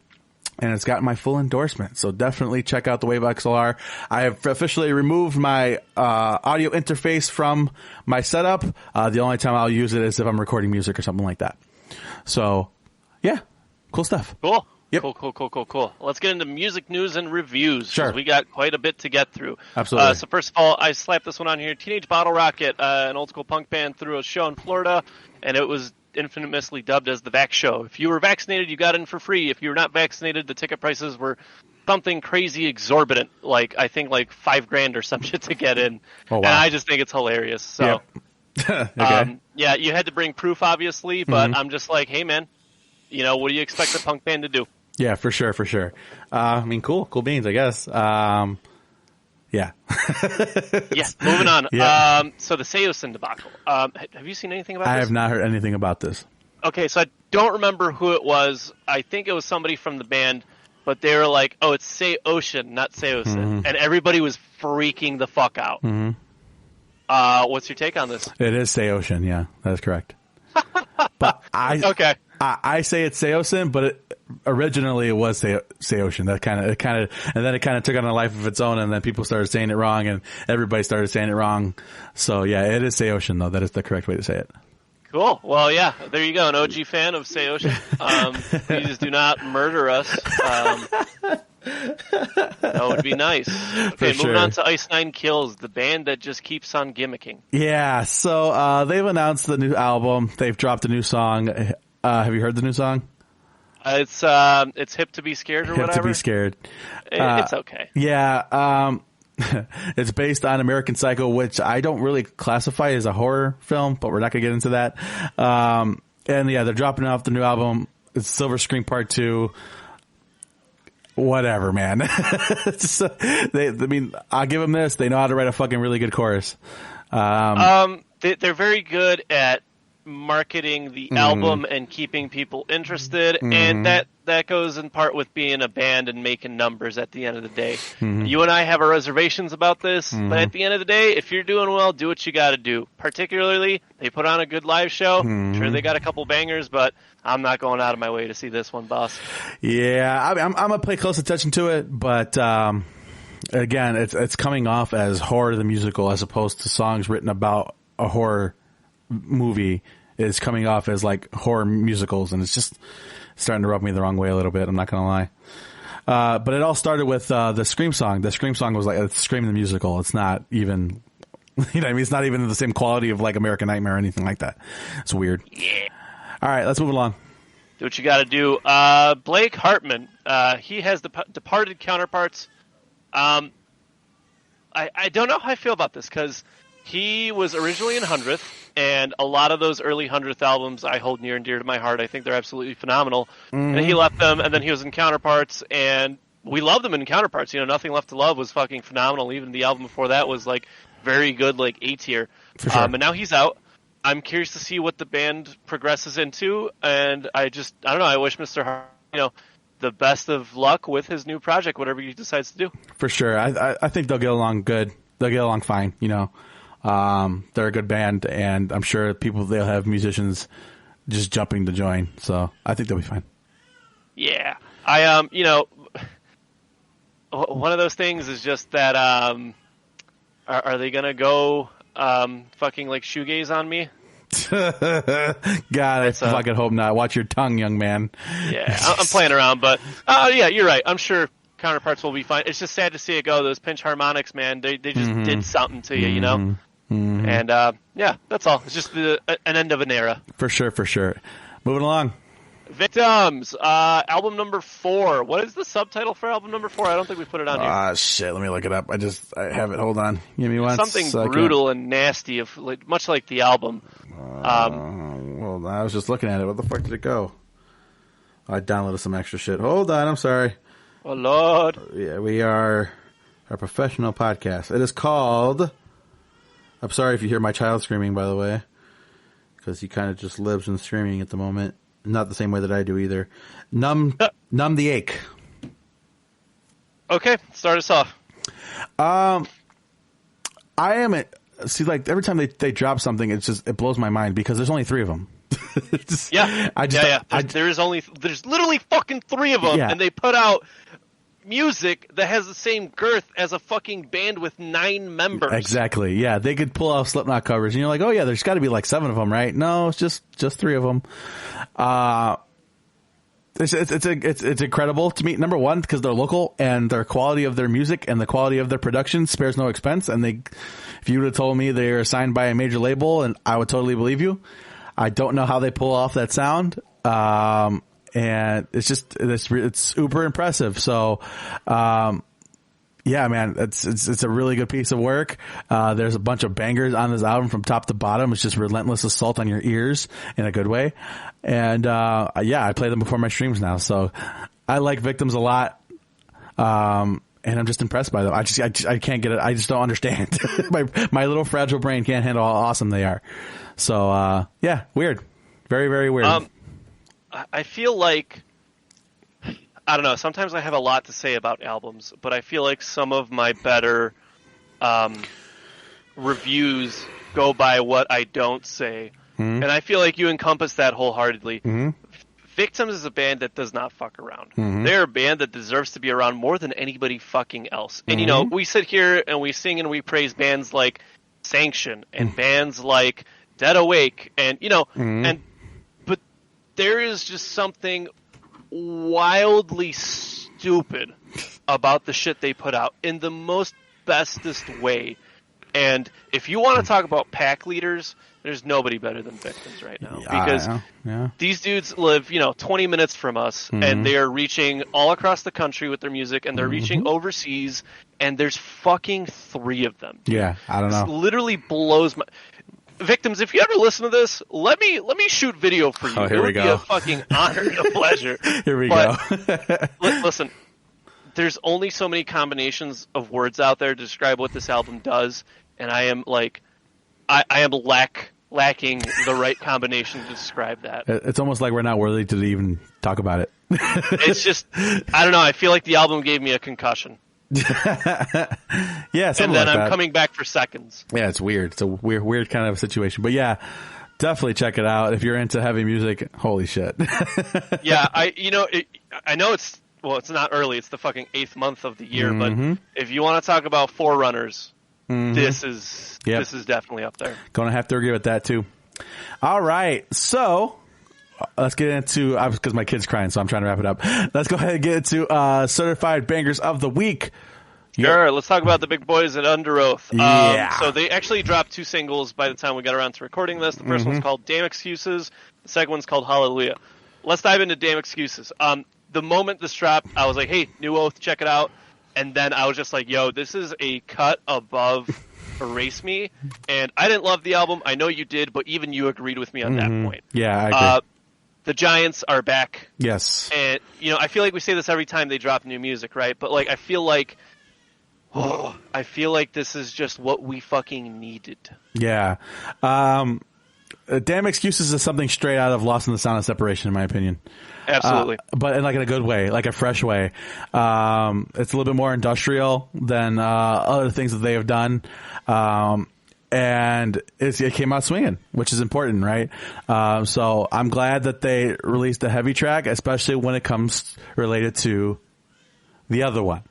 And it's got my full endorsement. So definitely check out the Wave XLR. I have officially removed my audio interface from my setup. The only time I'll use it is if I'm recording music or something like that. So, yeah, cool stuff. Cool. Yep. Cool. Let's get into music news and reviews. Sure. We got quite a bit to get through. Absolutely. So first of all, I slapped this one on here. Teenage BottleRocket, an old school punk band, threw a show in Florida, and it was infamously dubbed as the Vaxx Show. If you were vaccinated, you got in for free. If you were not vaccinated, the ticket prices were something crazy exorbitant, like I think like $5,000 or some shit to get in. Oh, wow. And I just think it's hilarious. So. Yep. Okay. Yeah, you had to bring proof, obviously, but I'm just like, hey, man, what do you expect a punk band to do? Yeah, for sure. I mean, cool beans, I guess. Yeah. Yeah, moving on. Yeah. So the Saosin Debacle. Have you seen anything about this? I have not heard anything about this. Okay, so I don't remember who it was. I think it was somebody from the band, but they were like, oh, it's Saosin, not Saosin. And everybody was freaking the fuck out. What's your take on this? It is Saosin, yeah, that is correct. But I say it's Saosin, but originally it was Saosin. That kind of, and then it kind of took on a life of its own, and then people started saying it wrong, and everybody started saying it wrong. So yeah, it is Saosin, though. That is the correct way to say it. Cool. Well, yeah, there you go. An OG fan of Saosin. Please do not murder us. That would be nice. Okay, moving on to Ice Nine Kills, the band that just keeps on gimmicking. Yeah, so they've announced the new album. They've dropped a new song. Have you heard the new song? It's Hip to Be Scared or whatever. Hip to Be Scared. It's okay. Yeah, it's based on American Psycho, which I don't really classify as a horror film, but we're not going to get into that. And yeah, they're dropping off the new album. It's Silver Screen Part 2. Whatever, man. I mean, I'll give them this. They know how to write a fucking really good chorus. They're very good at marketing the album and keeping people interested, and that goes in part with being a band and making numbers at the end of the day. You and I have our reservations about this, but at the end of the day, if you're doing well, do what you got to do. Particularly, they put on a good live show. Sure, they got a couple bangers, but I'm not going out of my way to see this one, boss. Yeah, I'm going to pay close attention to it, but again, it's coming off as horror the musical as opposed to songs written about a horror movie. Is coming off as like horror musicals, and it's just starting to rub me the wrong way a little bit. I'm not gonna lie. But it all started with the Scream song. The Scream song was like Scream the musical. It's not even, it's not even the same quality of like American Nightmare or anything like that. It's weird. Yeah. All right, let's move along. Do what you got to do. Blake Hartman. He has departed Counterparts. I don't know how I feel about this because he was originally in 100th. And a lot of those early 100th albums I hold near and dear to my heart. I think they're absolutely phenomenal. And he left them, and then he was in Counterparts, and we loved him in Counterparts. Nothing Left to Love was fucking phenomenal. Even the album before that was like very good, like A tier. For sure. And now he's out. I'm curious to see what the band progresses into, and I don't know. I wish Mr. Hart, the best of luck with his new project, whatever he decides to do. For sure. I think they'll get along good. They'll get along fine, They're a good band, and I'm sure they'll have musicians just jumping to join. So I think they'll be fine. Yeah, one of those things is just that. Are they gonna go fucking like shoegaze on me? God, I fucking hope not. Watch your tongue, young man. Yeah, I'm playing around, but yeah, you're right. I'm sure Counterparts will be fine. It's just sad to see it go. Those pinch harmonics, man, they just did something to you, And yeah, that's all. It's just an end of an era. For sure. Moving along. Victims, album number 4. What is the subtitle for album number 4? I don't think we put it on here. Shit, let me look it up. I have it. Hold on. Give me one Something second. brutal and nasty, much like the album. Well, I was just looking at it. What the fuck did it go? I downloaded some extra shit. Hold on, I'm sorry. Oh, Lord. Yeah, we are a professional podcast. It is called... I'm sorry if you hear my child screaming, by the way, because he kind of just lives in screaming at the moment. Not the same way that I do either. Numb the Ache. Okay, start us off. I am at... See, like, every time they drop something, it blows my mind because there's only 3 of them. There's literally fucking 3 of them, and they put out music that has the same girth as a fucking band with 9 members. Exactly. Yeah, they could pull off Slipknot covers, and you're like, oh yeah, there's got to be like 7 of them, right? No, it's just 3 of them. It's incredible to me. Number one, because they're local and their quality of their music and the quality of their production spares no expense. And if you would have told me they're signed by a major label, and I would totally believe you. I don't know how they pull off that sound. And it's uber impressive. So, yeah, man, it's a really good piece of work. There's a bunch of bangers on this album from top to bottom. It's just relentless assault on your ears in a good way. And, I play them before my streams now. So I like Victims a lot. And I'm just impressed by them. I can't get it. I just don't understand. my little fragile brain can't handle how awesome they are. So, weird. Very, very weird. I feel like, I don't know, sometimes I have a lot to say about albums, but I feel like some of my better reviews go by what I don't say. Mm-hmm. And I feel like you encompass that wholeheartedly. Mm-hmm. Victims is a band that does not fuck around. Mm-hmm. They're a band that deserves to be around more than anybody fucking else. And, we sit here and we sing and we praise bands like Sanction and bands like Dead Awake and, but there is just something wildly stupid about the shit they put out in the most bestest way. And if you want to talk about pack leaders, there's nobody better than Victims right now. Because these dudes live, 20 minutes from us, and they are reaching all across the country with their music, and they're reaching overseas, and there's fucking 3 of them. Dude. Yeah, I don't know. It literally blows my... Victims, if you ever listen to this, let me shoot video for you. Oh, here we go. It would be a fucking honor and a pleasure. Here we go. Listen, there's only so many combinations of words out there to describe what this album does, and I am like, I am lacking the right combination to describe that. It's almost like we're not worthy to even talk about it. It's just, I don't know. I feel like the album gave me a concussion. Yeah, and then I'm coming back for seconds. Yeah, it's weird. It's a weird kind of situation. But yeah, definitely check it out if you're into heavy music. Holy shit! Yeah, I know it's not early. It's the fucking 8th month of the year. But if you want to talk about forerunners, this is definitely up there. Gonna have to agree with that too. All right, so let's get into, because my kid's crying, so I'm trying to wrap it up. Let's go ahead and get into certified bangers of the week. Sure, let's talk about the big boys at Underoath. Yeah. So they actually dropped 2 singles by the time we got around to recording this. The first one's called Damn Excuses. The second one's called Hallelujah. Let's dive into Damn Excuses. The moment this dropped, I was like, hey, new Oath, check it out. And then I was just like, yo, this is a cut above Erase Me. And I didn't love the album. I know you did, but even you agreed with me on that point. Yeah, I agree. The Giants are back. Yes. And, I feel like we say this every time they drop new music, right? But, I feel like this is just what we fucking needed. Yeah. Damn Excuses is something straight out of Lost in the Sound of Separation, in my opinion. Absolutely. But in a good way, like a fresh way. It's a little bit more industrial than other things that they have done. And it came out swinging, which is important, right? So I'm glad that they released a heavy track, especially when it comes related to the other one.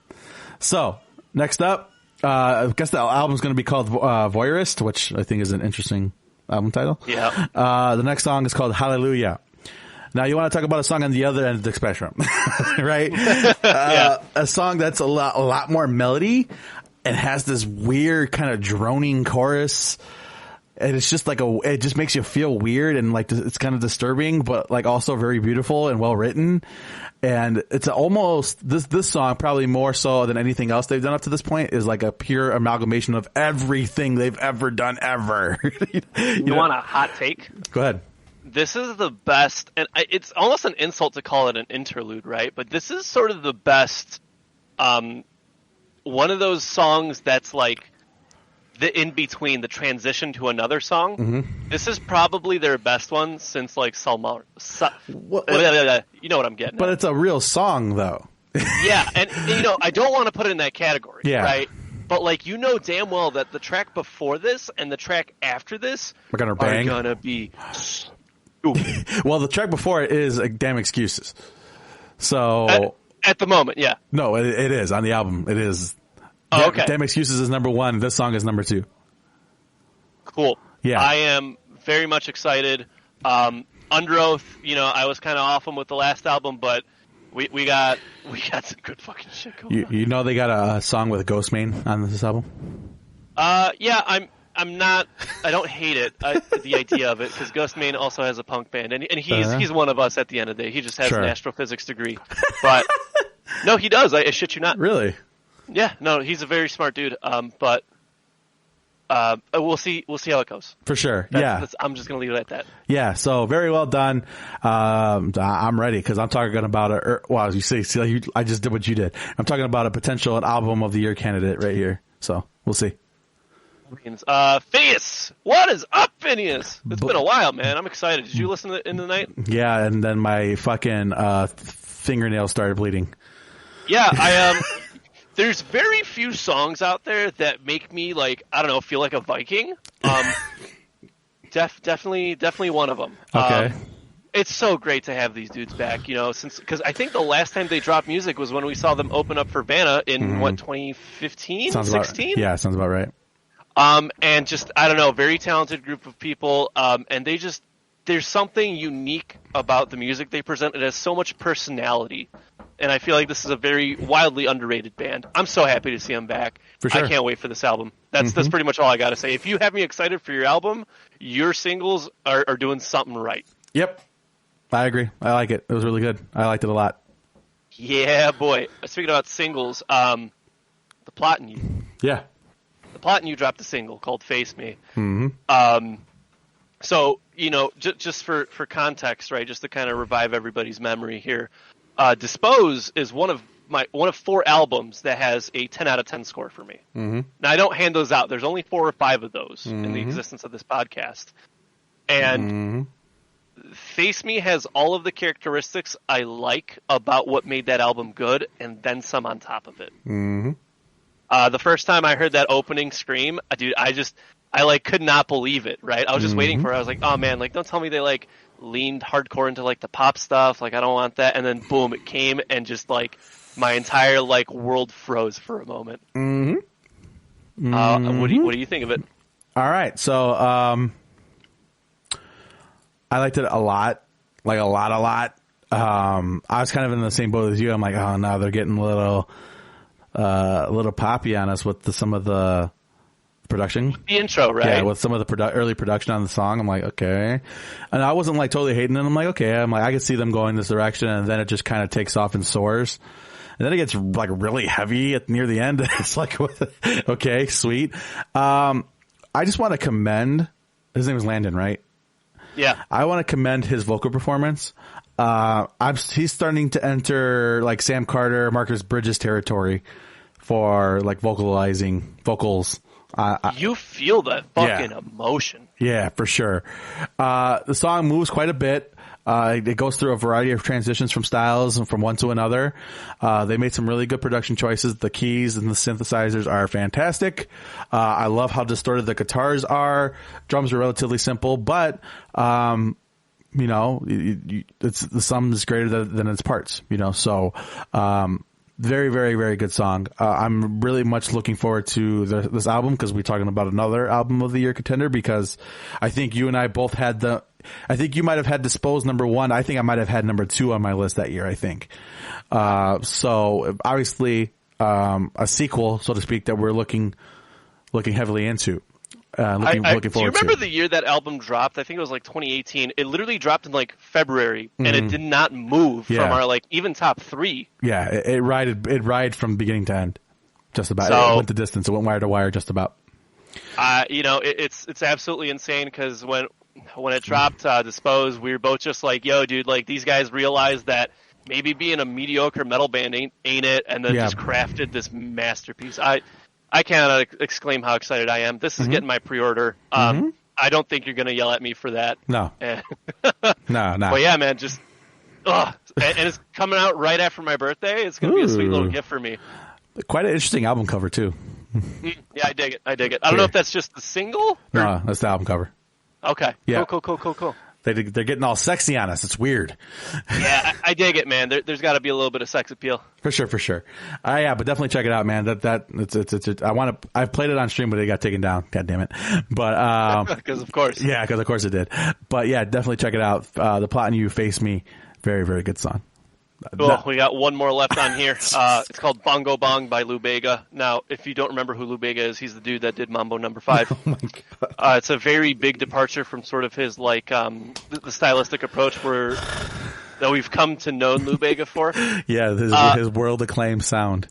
So next up, I guess the album's going to be called Voyeurist, which I think is an interesting album title. Yeah. The next song is called Hallelujah. Now you want to talk about a song on the other end of the spectrum, right? A song that's a lot more melody and has this weird kind of droning chorus. And it's just like it just makes you feel weird and like it's kind of disturbing, but like also very beautiful and well written. And it's almost this song, probably more so than anything else they've done up to this point, is like a pure amalgamation of everything they've ever done ever. you want a hot take? Go ahead. This is the best, and it's almost an insult to call it an interlude, right? But this is sort of the best. One of those songs that's like the in between, the transition to another song. Mm-hmm. This is probably their best one since like Salma. You know what I'm getting. But at. It's a real song, though. Yeah, and I don't want to put it in that category, right? But like damn well that the track before this and the track after this are gonna be. Well, the track before it is Damn Excuses. So at the moment, yeah. No, it is on the album. It is. Oh, okay. Damn Excuses is number 1. This song is number 2. Cool. Yeah. I am very much excited. Under Oath, I was kind of off them with the last album, but we got some good fucking shit going on. You know they got a song with Ghostman on this album? Yeah, I'm not. I don't hate it. The idea of it, because Ghostman also has a punk band, and he's one of us at the end of the day. He just has an astrophysics degree, but no, he does. I shit you not. Really? Yeah. No, he's a very smart dude. But we'll see how it goes. For sure. I'm just gonna leave it at that. Yeah. So very well done. I'm ready because I'm talking about you see, I just did what you did. I'm talking about a potential album of the year candidate right here. So we'll see. Phinehas, what is up, Phinehas? It's been a while, man. I'm excited. Did you listen to it in the night? Yeah, and then my fucking fingernails started bleeding. Yeah, there's very few songs out there that make me feel like a Viking. Definitely one of them. Okay. It's so great to have these dudes back, because I think the last time they dropped music was when we saw them open up for Vanna in 2015, 16? Yeah, sounds about right. And just, I don't know, very talented group of people. And there's something unique about the music they present. It has so much personality. And I feel like this is a very wildly underrated band. I'm so happy to see them back. For sure. I can't wait for this album. That's pretty much all I got to say. If you have me excited for your album, your singles are doing something right. Yep. I agree. I like it. It was really good. I liked it a lot. Yeah, boy. Speaking about singles, The Plot in You. Yeah. The Plot in You dropped a single called Face Me. Mm-hmm. So, just for context, right, just to kind of revive everybody's memory here, Dispose is one of 4 albums that has a 10 out of 10 score for me. Mm-hmm. Now, I don't hand those out. There's only 4 or 5 of those in the existence of this podcast. And Face Me has all of the characteristics I like about what made that album good, and then some on top of it. Mm-hmm. The first time I heard that opening scream, dude, I could not believe it, right? I was just waiting for it. I was like, oh man, don't tell me they leaned hardcore into the pop stuff. I don't want that. And then boom, it came, and just my entire world froze for a moment. Mm-hmm. What do you think of it? All right. So, I liked it a lot, a lot. I was kind of in the same boat as you. I'm like, oh no, they're getting a little poppy on us with some of the production. The intro, right? Yeah, with some of the early production on the song. I'm like, okay. And I wasn't totally hating it. I'm like, okay. I could see them going this direction, and then it just kind of takes off and soars. And then it gets really heavy near the end. It's okay, sweet. I just want to commend, his name is Landon, right? Yeah. I want to commend his vocal performance. He's starting to enter Sam Carter, Marcus Bridges territory for vocalizing vocals. You feel that fucking emotion. Yeah, for sure. The song moves quite a bit. It goes through a variety of transitions from styles and from one to another. They made some really good production choices. The keys and the synthesizers are fantastic. I love how distorted the guitars are. Drums are relatively simple, but it's the sum is greater than its parts. So very, very, very good song. I'm really much looking forward to this album because we're talking about another album of the year contender, because I think you and I both had I think you might have had Dispose number 1. I think I might have had number 2 on my list that year, I think. So obviously, a sequel, so to speak, that we're looking heavily into. Looking do you forward remember to. the year that album dropped? I think it was like 2018. It literally dropped in like February, and it did not move from our like even top 3. Yeah, it ride from beginning to end, just about. So, it went the distance. It went wire to wire, just about. It's absolutely insane because when it dropped, Dispose, we were both just like, yo, dude, like these guys realized that maybe being a mediocre metal band ain't it, and then just crafted this masterpiece. I cannot exclaim how excited I am. This is getting my pre-order. I don't think you're going to yell at me for that. No. No. But yeah, man, just and it's coming out right after my birthday. It's going to be a sweet little gift for me. Quite an interesting album cover too. Yeah, I dig it. I don't know if that's just the single. No, that's the album cover. Okay. Yeah. Cool. They're getting all sexy on us. It's weird. Yeah, I dig it, man. There's got to be a little bit of sex appeal. For sure. Yeah, but definitely check it out, man. I've played it on stream, but it got taken down. God damn it. But because of course. Yeah, because of course it did. But yeah, definitely check it out. The Plot and You Face Me, very very good song. Oh, we got one more left on here. It's called Bongo Bong by Lou Bega. Now, if you don't remember who Lou Bega is, he's the dude that did Mambo No. 5. Oh my God. It's a very big departure from sort of his like the stylistic approach that we've come to know Lou Bega for. Yeah, his world acclaimed sound.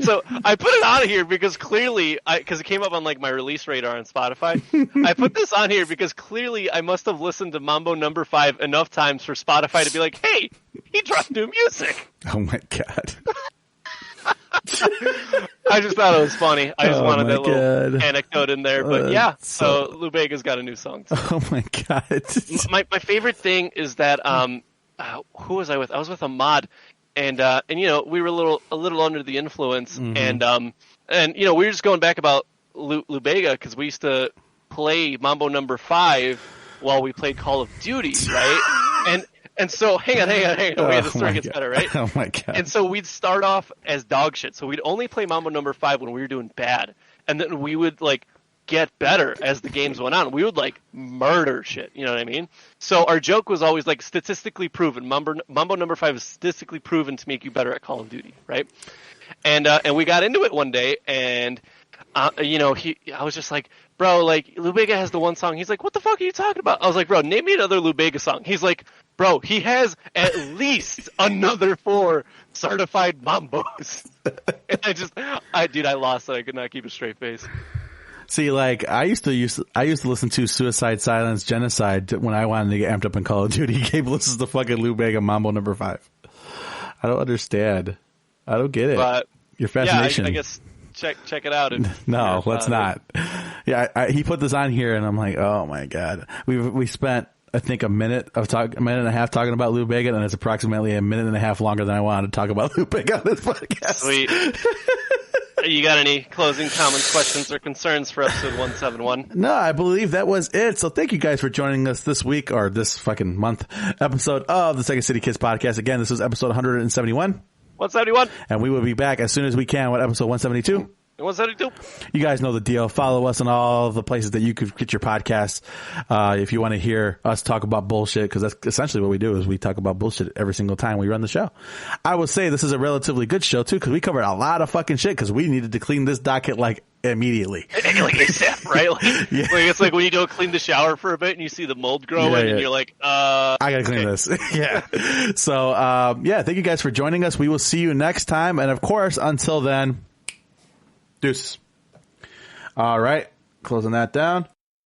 So I put it on here because clearly, because it came up on like my release radar on Spotify. I put this on here because clearly I must have listened to Mambo No. 5 enough times for Spotify to be like, hey, he dropped new music. Oh my God. I just thought it was funny. I just wanted that little anecdote in there. But yeah, so Lou Bega's got a new song too. Oh my God. My favorite thing is that, who was I with? I was with Ahmad. And we were a little under the influence, and we were just going back about Lou Bega because we used to play Mambo No. 5 while we played Call of Duty, right? and so hang on, wait, the story gets better, right? Oh my God! And so we'd start off as dog shit, so we'd only play Mambo No. 5 when we were doing bad, and then we would like get better as the games went on. We would like murder shit, you know what I mean? So our joke was always like statistically proven. Mambo No. 5 is statistically proven to make you better at Call of Duty, right? And we got into it one day, and I was just like, bro, like Lou Bega has the one song. He's like, what the fuck are you talking about? I was like, bro, name me another Lou Bega song. He's like, bro, he has at least another 4 certified mambos. And I lost it. I could not keep a straight face. See, like I used to listen to Suicide Silence Genocide when I wanted to get amped up in Call of Duty. Gabe listens to fucking Lou Bega Mambo No. 5. I don't understand. I don't get it. But your fascination. Yeah, I guess check it out. No, let's not. Yeah, he put this on here, and I'm like, oh my God. We spent I think a minute and a half talking about Lou Bega, and it's approximately a minute and a half longer than I wanted to talk about Lou Bega on this podcast. Sweet. You got any closing comments, questions, or concerns for episode 171? No, I believe that was it. So thank you guys for joining us this week, or this fucking month, episode of the Second City Kids podcast. Again, this was episode 171. 171. And we will be back as soon as we can with episode 172. 172. You guys know the deal. Follow us on all the places that you could get your podcasts. If you want to hear us talk about bullshit, because that's essentially what we do, is we talk about bullshit every single time we run the show. I would say this is a relatively good show too, because we covered a lot of fucking shit, because we needed to clean this docket like immediately. Like ASAP, right? Like, yeah. Like it's like when you don't clean the shower for a bit and you see the mold growing and you're like, I gotta clean this. Yeah. So, thank you guys for joining us. We will see you next time. And of course, until then, deuces. All right. Closing that down.